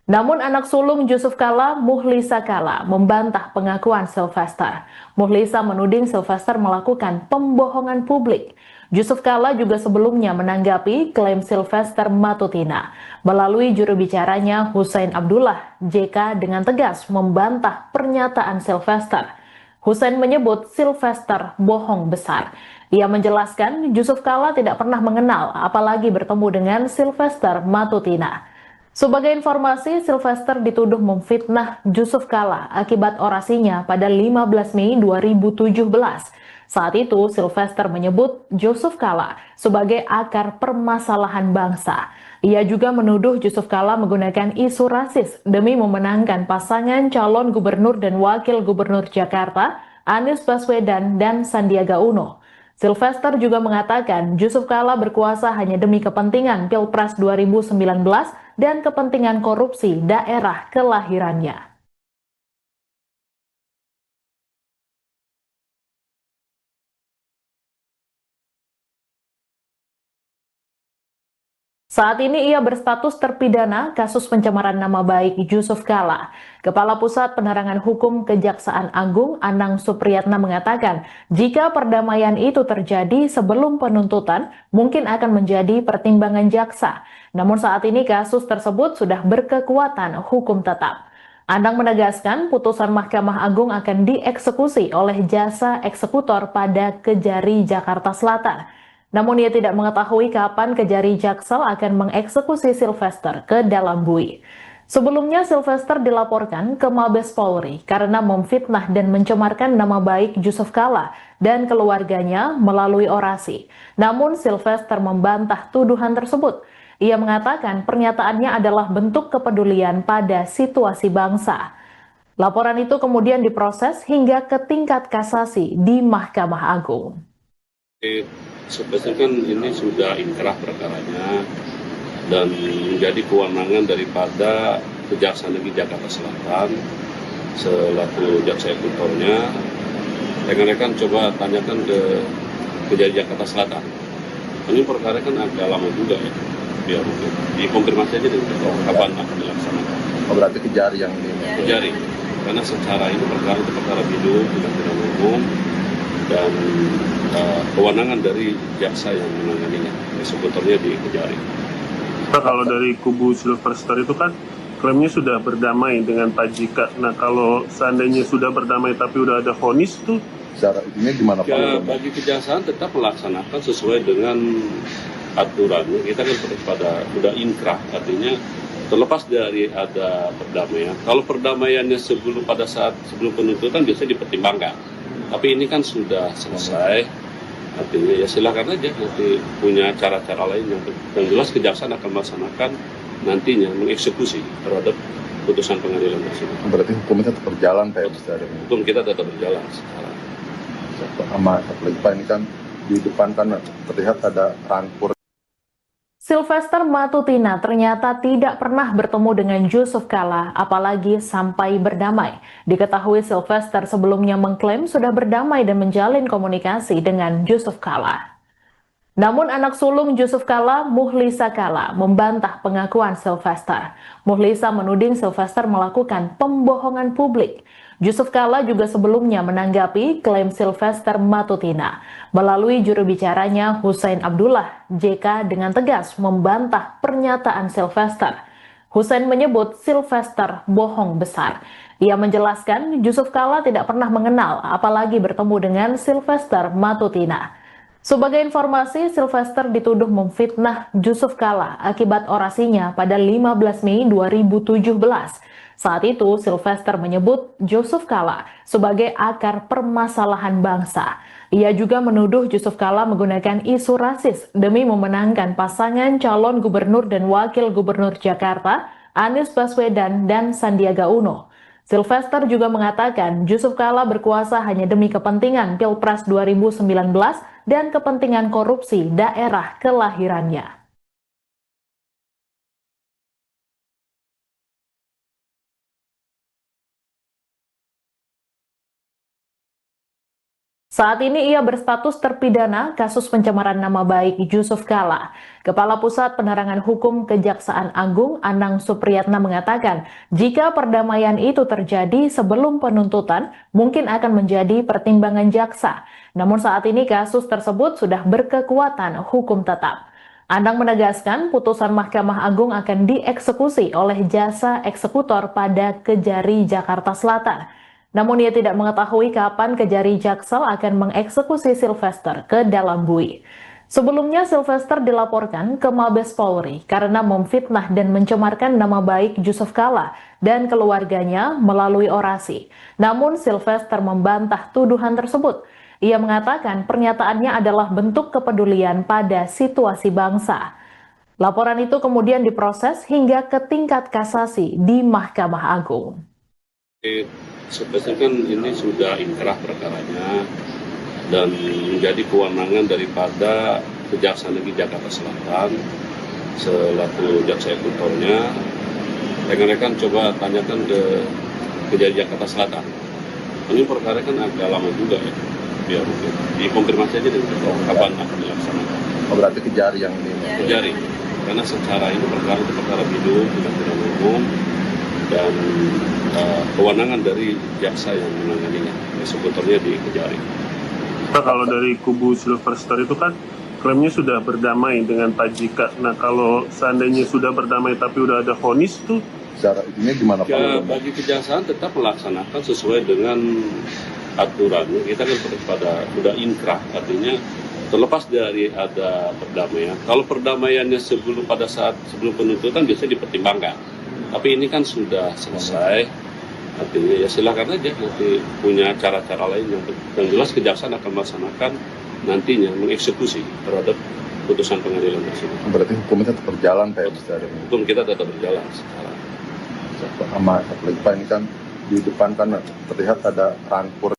Namun anak sulung Yusuf Kala, Muhlisa Kala, membantah pengakuan Sylvester. Muhlisa menuding Sylvester melakukan pembohongan publik. Yusuf Kala juga sebelumnya menanggapi klaim Sylvester Matutina. Melalui juru bicaranya Hussein Abdullah, JK dengan tegas membantah pernyataan Sylvester. Hussein menyebut Sylvester bohong besar. Ia menjelaskan Yusuf Kala tidak pernah mengenal, apalagi bertemu dengan Sylvester Matutina. Sebagai informasi, Sylvester dituduh memfitnah Yusuf Kala akibat orasinya pada 15 Mei 2017. Saat itu, Sylvester menyebut Yusuf Kala sebagai akar permasalahan bangsa. Ia juga menuduh Yusuf Kala menggunakan isu rasis demi memenangkan pasangan calon gubernur dan wakil gubernur Jakarta, Anies Baswedan dan Sandiaga Uno. Sylvester juga mengatakan Yusuf Kala berkuasa hanya demi kepentingan Pilpres 2019 dan kepentingan korupsi daerah kelahirannya. Saat ini ia berstatus terpidana kasus pencemaran nama baik Yusuf Kala. Kepala Pusat Penerangan Hukum Kejaksaan Agung Anang Supriyatna mengatakan, jika perdamaian itu terjadi sebelum penuntutan, mungkin akan menjadi pertimbangan jaksa. Namun saat ini kasus tersebut sudah berkekuatan hukum tetap. Anang menegaskan putusan Mahkamah Agung akan dieksekusi oleh jasa eksekutor pada Kejari Jakarta Selatan. Namun ia tidak mengetahui kapan Kejari Jaksel akan mengeksekusi Sylvester ke dalam bui. Sebelumnya Sylvester dilaporkan ke Mabes Polri karena memfitnah dan mencemarkan nama baik Yusuf Kala dan keluarganya melalui orasi. Namun Sylvester membantah tuduhan tersebut. Ia mengatakan pernyataannya adalah bentuk kepedulian pada situasi bangsa. Laporan itu kemudian diproses hingga ke tingkat kasasi di Mahkamah Agung. Sebenarnya kan ini sudah inkrah perkaranya dan menjadi kewenangan daripada Kejaksaan Negeri Jakarta Selatan selaku jaksa eksekutornya. Rekan-rekan coba tanyakan ke Kejari Jakarta Selatan. Ini perkara kan agak lama juga ya, biar dikonfirmasi aja deh kapan akan dilaksanakan. Oh, berarti Kejari yang ini? Kejari, karena secara ini perkara itu perkara bidu tindak pidana umum dan kewenangan dari jaksa yang menanganinya, eksekutornya di Kejari. Pak, kalau dari kubu Silver Star itu kan klaimnya sudah berdamai dengan Pak Jika. Nah, kalau seandainya sudah berdamai tapi udah ada vonis tuh, Secara ini gimana Pak? Ya, bagi kejaksaan tetap melaksanakan sesuai dengan aturannya. Kita kan pada sudah inkrah, artinya terlepas dari ada perdamaian. Kalau perdamaiannya pada saat sebelum penuntutan biasanya dipertimbangkan. Tapi ini kan sudah selesai, artinya ya silakan aja nanti punya cara-cara lain yang jelas kejaksaan akan melaksanakan nantinya mengeksekusi terhadap putusan pengadilan tersebut. Berarti hukumnya tetap berjalan Pak? Hukum kita tetap berjalan sekarang. Sama apalagi Pak, ini kan di depan kan terlihat ada rampur. Sylvester Matutina ternyata tidak pernah bertemu dengan Yusuf Kala, apalagi sampai berdamai. Diketahui Sylvester sebelumnya mengklaim sudah berdamai dan menjalin komunikasi dengan Yusuf Kala. Namun anak sulung Yusuf Kala, Muhlisa Kala, membantah pengakuan Sylvester. Muhlisa menuding Sylvester melakukan pembohongan publik. Yusuf Kala juga sebelumnya menanggapi klaim Sylvester Matutina. Melalui juru bicaranya Hussein Abdullah, JK dengan tegas membantah pernyataan Sylvester. Hussein menyebut Sylvester bohong besar. Ia menjelaskan Yusuf Kala tidak pernah mengenal, apalagi bertemu dengan Sylvester Matutina. Sebagai informasi, Sylvester dituduh memfitnah Yusuf Kala akibat orasinya pada 15 Mei 2017. Saat itu, Sylvester menyebut Yusuf Kala sebagai akar permasalahan bangsa. Ia juga menuduh Yusuf Kala menggunakan isu rasis demi memenangkan pasangan calon gubernur dan wakil gubernur Jakarta, Anies Baswedan dan Sandiaga Uno. Sylvester juga mengatakan Yusuf Kala berkuasa hanya demi kepentingan Pilpres 2019 dan kepentingan korupsi daerah kelahirannya. Saat ini ia berstatus terpidana kasus pencemaran nama baik Yusuf Kala. Kepala Pusat Penerangan Hukum Kejaksaan Agung Anang Supriyatna mengatakan, jika perdamaian itu terjadi sebelum penuntutan, mungkin akan menjadi pertimbangan jaksa. Namun saat ini kasus tersebut sudah berkekuatan hukum tetap. Anang menegaskan putusan Mahkamah Agung akan dieksekusi oleh jasa eksekutor pada Kejari Jakarta Selatan. Namun ia tidak mengetahui kapan Kejari Jaksel akan mengeksekusi Sylvester ke dalam bui. Sebelumnya Sylvester dilaporkan ke Mabes Polri karena memfitnah dan mencemarkan nama baik Yusuf Kala dan keluarganya melalui orasi. Namun Sylvester membantah tuduhan tersebut. Ia mengatakan pernyataannya adalah bentuk kepedulian pada situasi bangsa. Laporan itu kemudian diproses hingga ke tingkat kasasi di Mahkamah Agung. Sebenarnya kan ini sudah inkrah perkaranya dan menjadi kewenangan daripada Kejaksaan Negeri Jakarta Selatan selaku jaksa eksekutornya. Rekan-rekan coba tanyakan ke Kejari Jakarta Selatan. Ini perkara kan agak lama juga ya, biar mungkin dikonfirmasi aja deh kapan akan dilaksanakan. Oh, berarti Kejari yang ini. Kejari, karena secara ini perkara itu perkara bidung, tidak pidana umum dan kewenangan dari jaksa yang menanganinya, eksekutornya di Kejari. Nah, kalau dari kubu Sylvester itu kan klaimnya sudah berdamai dengan Pak JK. Nah, kalau seandainya sudah berdamai tapi udah ada vonis tuh, Secara ini gimana Pak? Bagi kejaksaan tetap melaksanakan sesuai dengan aturannya. Kita kan pada sudah inkrah, artinya terlepas dari ada perdamaian. Kalau perdamaiannya pada saat sebelum penuntutan biasanya dipertimbangkan. Tapi ini kan sudah selesai, artinya ya silakan aja nanti punya cara-cara lain yang jelas kejaksaan akan melaksanakan nantinya mengeksekusi terhadap putusan pengadilan tersebut. Berarti hukumnya tetap berjalan kayak misalnya. Hukum kita tetap berjalan sekarang. Sama apalagi Pak ini kan di depan kan terlihat ada rampur.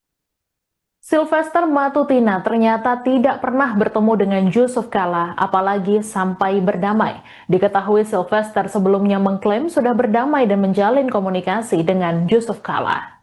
Sylvester Matutina ternyata tidak pernah bertemu dengan Yusuf Kala, apalagi sampai berdamai. Diketahui Sylvester sebelumnya mengklaim sudah berdamai dan menjalin komunikasi dengan Yusuf Kala.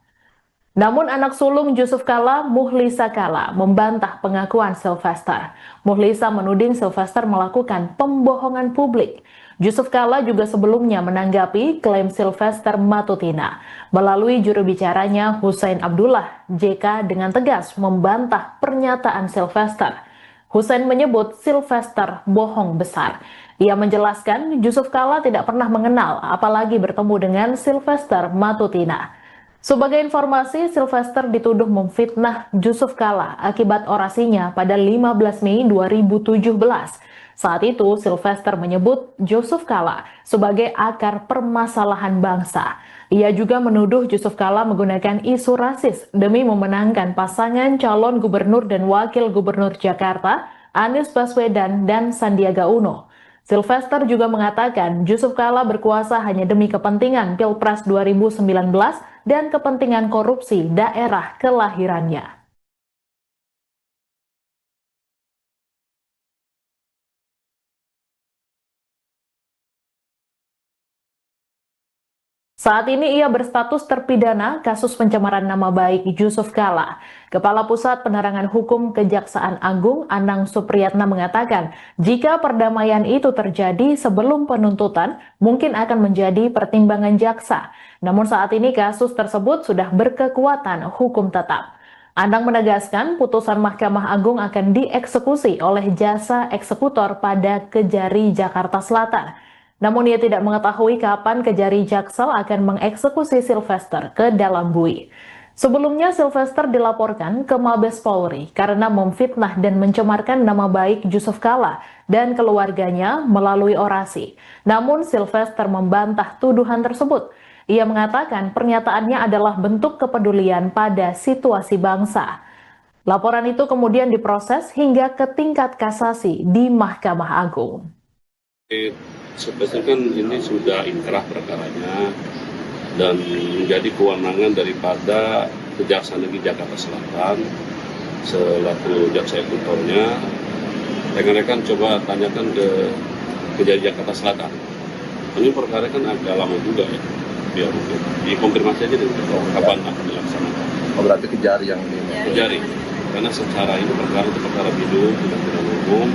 Namun anak sulung Yusuf Kala, Muhlisa Kala, membantah pengakuan Sylvester. Muhlisa menuding Sylvester melakukan pembohongan publik. Yusuf Kala juga sebelumnya menanggapi klaim Sylvester Matutina. Melalui juru bicaranya Hussein Abdullah, JK dengan tegas membantah pernyataan Sylvester. Hussein menyebut Sylvester bohong besar. Ia menjelaskan Yusuf Kala tidak pernah mengenal, apalagi bertemu dengan Sylvester Matutina. Sebagai informasi, Sylvester dituduh memfitnah Yusuf Kala akibat orasinya pada 15 Mei 2017. Saat itu, Sylvester menyebut Yusuf Kala sebagai akar permasalahan bangsa. Ia juga menuduh Yusuf Kala menggunakan isu rasis demi memenangkan pasangan calon gubernur dan wakil gubernur Jakarta, Anies Baswedan dan Sandiaga Uno. Sylvester juga mengatakan Yusuf Kala berkuasa hanya demi kepentingan Pilpres 2019 dan kepentingan korupsi daerah kelahirannya. Saat ini ia berstatus terpidana kasus pencemaran nama baik Yusuf Kala. Kepala Pusat Penerangan Hukum Kejaksaan Agung Anang Supriyatna mengatakan, jika perdamaian itu terjadi sebelum penuntutan, mungkin akan menjadi pertimbangan jaksa. Namun saat ini kasus tersebut sudah berkekuatan hukum tetap. Anang menegaskan putusan Mahkamah Agung akan dieksekusi oleh jasa eksekutor pada Kejari Jakarta Selatan. Namun ia tidak mengetahui kapan Kejari Jaksel akan mengeksekusi Sylvester ke dalam bui. Sebelumnya Sylvester dilaporkan ke Mabes Polri karena memfitnah dan mencemarkan nama baik Yusuf Kala dan keluarganya melalui orasi. Namun Sylvester membantah tuduhan tersebut. Ia mengatakan pernyataannya adalah bentuk kepedulian pada situasi bangsa. Laporan itu kemudian diproses hingga ke tingkat kasasi di Mahkamah Agung. Sebenarnya kan ini sudah inkrah perkaranya dan menjadi kewenangan daripada Kejaksaan Negeri Jakarta Selatan selaku jaksa eksekutornya. Rekan-rekan coba tanyakan ke Kejari Jakarta Selatan. Ini perkara kan agak lama juga ya, biar mungkin dikonfirmasi aja deh kapan akan dilaksanakan. Oh, berarti Kejari yang ini. Kejari, karena secara ini perkara itu perkara bidung, tidak pidana umum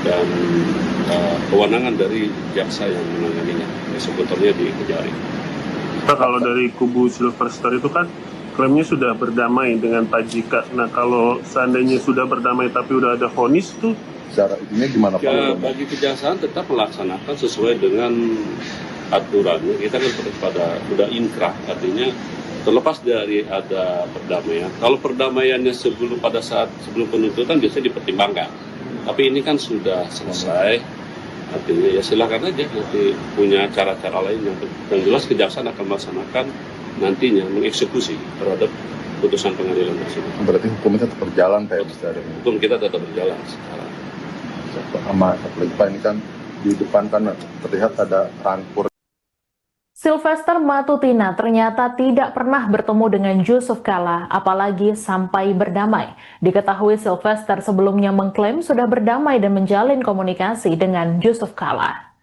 dan kewenangan dari jaksa yang menanganinya, eksekutornya di Kejari. Kalau dari kubu Sylvester itu kan klaimnya sudah berdamai dengan Pak Jika. Nah kalau seandainya sudah berdamai tapi udah ada vonis tuh Secara ini gimana Pak? Bagi kejaksaan tetap melaksanakan sesuai dengan aturannya. Kita kan sudah inkrah, artinya terlepas dari ada perdamaian. Kalau perdamaiannya pada saat sebelum penuntutan biasanya dipertimbangkan. Tapi ini kan sudah selesai, artinya ya silakan aja nanti punya cara-cara lain yang jelas kejaksaan akan melaksanakan nantinya mengeksekusi terhadap putusan pengadilan tersebut. Berarti hukumnya tetap berjalan Pak? Hukum kita tetap berjalan sekarang. Sama Pak, ini kan di depan kan terlihat ada rampur. Sylvester Matutina ternyata tidak pernah bertemu dengan Yusuf Kala, apalagi sampai berdamai. Diketahui Sylvester sebelumnya mengklaim sudah berdamai dan menjalin komunikasi dengan Yusuf Kala.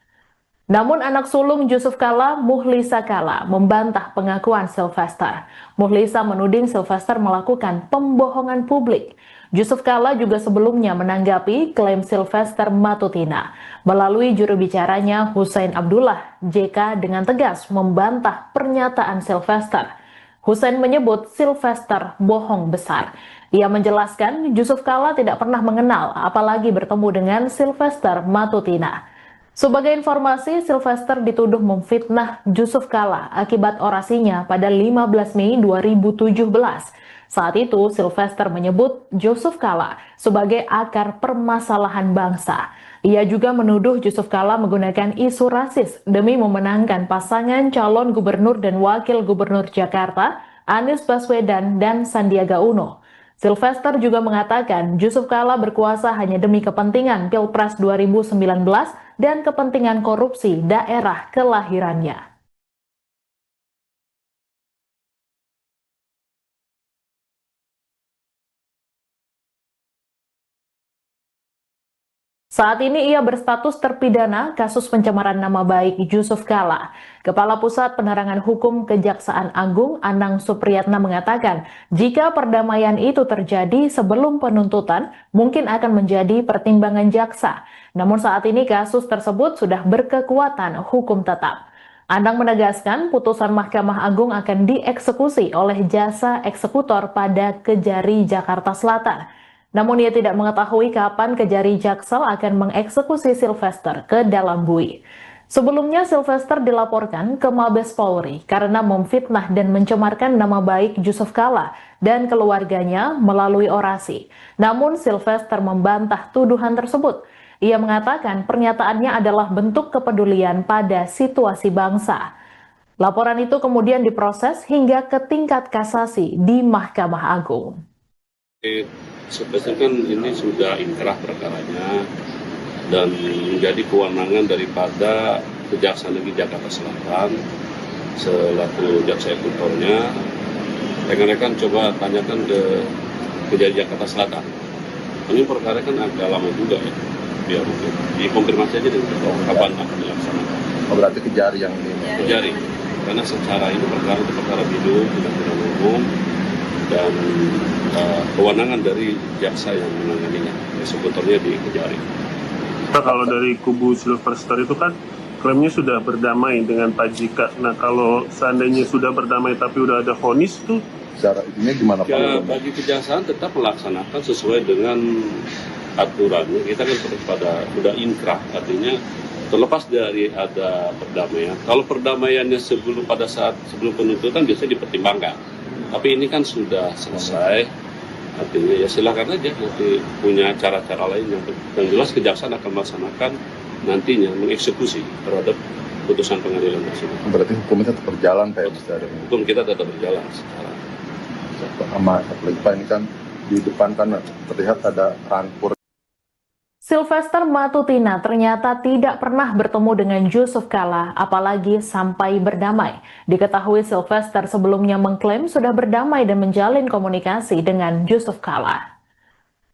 Namun anak sulung Yusuf Kala, Muhlisa Kala, membantah pengakuan Sylvester. Muhlisa menuding Sylvester melakukan pembohongan publik. Yusuf Kala juga sebelumnya menanggapi klaim Sylvester Matutina. Melalui juru bicaranya Hussein Abdullah, JK dengan tegas membantah pernyataan Sylvester. Hussein menyebut Sylvester bohong besar. Ia menjelaskan Yusuf Kala tidak pernah mengenal, apalagi bertemu dengan Sylvester Matutina. Sebagai informasi, Sylvester dituduh memfitnah Yusuf Kala akibat orasinya pada 15 Mei 2017. Saat itu, Sylvester menyebut Yusuf Kala sebagai akar permasalahan bangsa. Ia juga menuduh Yusuf Kala menggunakan isu rasis demi memenangkan pasangan calon gubernur dan wakil gubernur Jakarta, Anies Baswedan dan Sandiaga Uno. Sylvester juga mengatakan Yusuf Kala berkuasa hanya demi kepentingan Pilpres 2019 dan kepentingan korupsi daerah kelahirannya. Saat ini ia berstatus terpidana kasus pencemaran nama baik Yusuf Kala. Kepala Pusat Penerangan Hukum Kejaksaan Agung Anang Supriyatna mengatakan, jika perdamaian itu terjadi sebelum penuntutan, mungkin akan menjadi pertimbangan jaksa. Namun saat ini kasus tersebut sudah berkekuatan hukum tetap. Anang menegaskan putusan Mahkamah Agung akan dieksekusi oleh jasa eksekutor pada Kejari Jakarta Selatan. Namun ia tidak mengetahui kapan Kejari Jaksel akan mengeksekusi Sylvester ke dalam bui. Sebelumnya Sylvester dilaporkan ke Mabes Polri karena memfitnah dan mencemarkan nama baik Yusuf Kala dan keluarganya melalui orasi. Namun Sylvester membantah tuduhan tersebut. Ia mengatakan pernyataannya adalah bentuk kepedulian pada situasi bangsa. Laporan itu kemudian diproses hingga ke tingkat kasasi di Mahkamah Agung. Sebenarnya kan ini sudah inkrah perkaranya dan menjadi kewenangan daripada Kejaksaan Negeri Jakarta Selatan selaku jaksa eksekutornya. Rekan-rekan coba tanyakan ke Kejari Jakarta Selatan. Ini perkara kan agak lama juga ya, biar mungkin dikonfirmasi aja deh kapan akan dilaksanakan. Oh, berarti Kejari yang ini. Kejari, karena secara ini perkara itu perkara bidung, tidak pidana umum, dan kewenangan dari jaksa yang menanganinya, eksekutornya di Kejari. Kalau dari kubu Silver Star itu kan klaimnya sudah berdamai dengan Pak Jika. Nah kalau seandainya sudah berdamai tapi udah ada vonis tuh Secara ini gimana Pak? Ya, bagi kejaksaan tetap melaksanakan sesuai dengan aturannya. Kita kan pada udah inkrah, artinya terlepas dari ada perdamaian. Kalau perdamaiannya sebelum penuntutan biasanya dipertimbangkan. Tapi ini kan sudah selesai, artinya ya silakan aja nanti punya cara-cara lain yang jelas kejaksaan akan melaksanakan nantinya mengeksekusi terhadap putusan pengadilan tersebut. Berarti hukumnya tetap berjalan Pak ya? Hukum kita tetap berjalan sekarang. Sama apalagi Pak ini kan di depan kan terlihat ada rampur. Sylvester Matutina ternyata tidak pernah bertemu dengan Yusuf Kalla, apalagi sampai berdamai. Diketahui Sylvester sebelumnya mengklaim sudah berdamai dan menjalin komunikasi dengan Yusuf Kalla.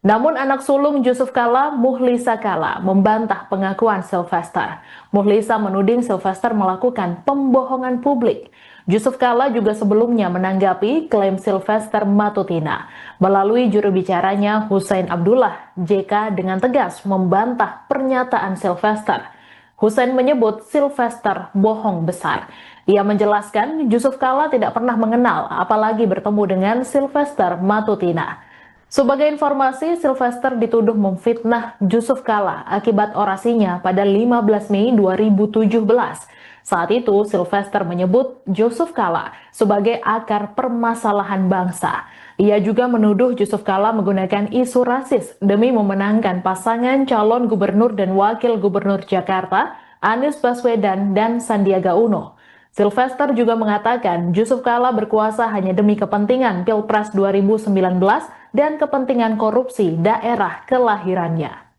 Namun anak sulung Yusuf Kalla, Muhlisa Kalla, membantah pengakuan Sylvester. Muhlisa menuding Sylvester melakukan pembohongan publik. Yusuf Kalla juga sebelumnya menanggapi klaim Sylvester Matutina. Melalui juru bicaranya Hussein Abdullah, JK dengan tegas membantah pernyataan Sylvester. Hussein menyebut Sylvester bohong besar. Ia menjelaskan Yusuf Kalla tidak pernah mengenal, apalagi bertemu dengan Sylvester Matutina. Sebagai informasi, Sylvester dituduh memfitnah Yusuf Kalla akibat orasinya pada 15 Mei 2017. Saat itu, Sylvester menyebut Yusuf Kalla sebagai akar permasalahan bangsa. Ia juga menuduh Yusuf Kalla menggunakan isu rasis demi memenangkan pasangan calon gubernur dan wakil gubernur Jakarta, Anies Baswedan dan Sandiaga Uno. Sylvester juga mengatakan Yusuf Kalla berkuasa hanya demi kepentingan Pilpres 2019 dan kepentingan korupsi daerah kelahirannya.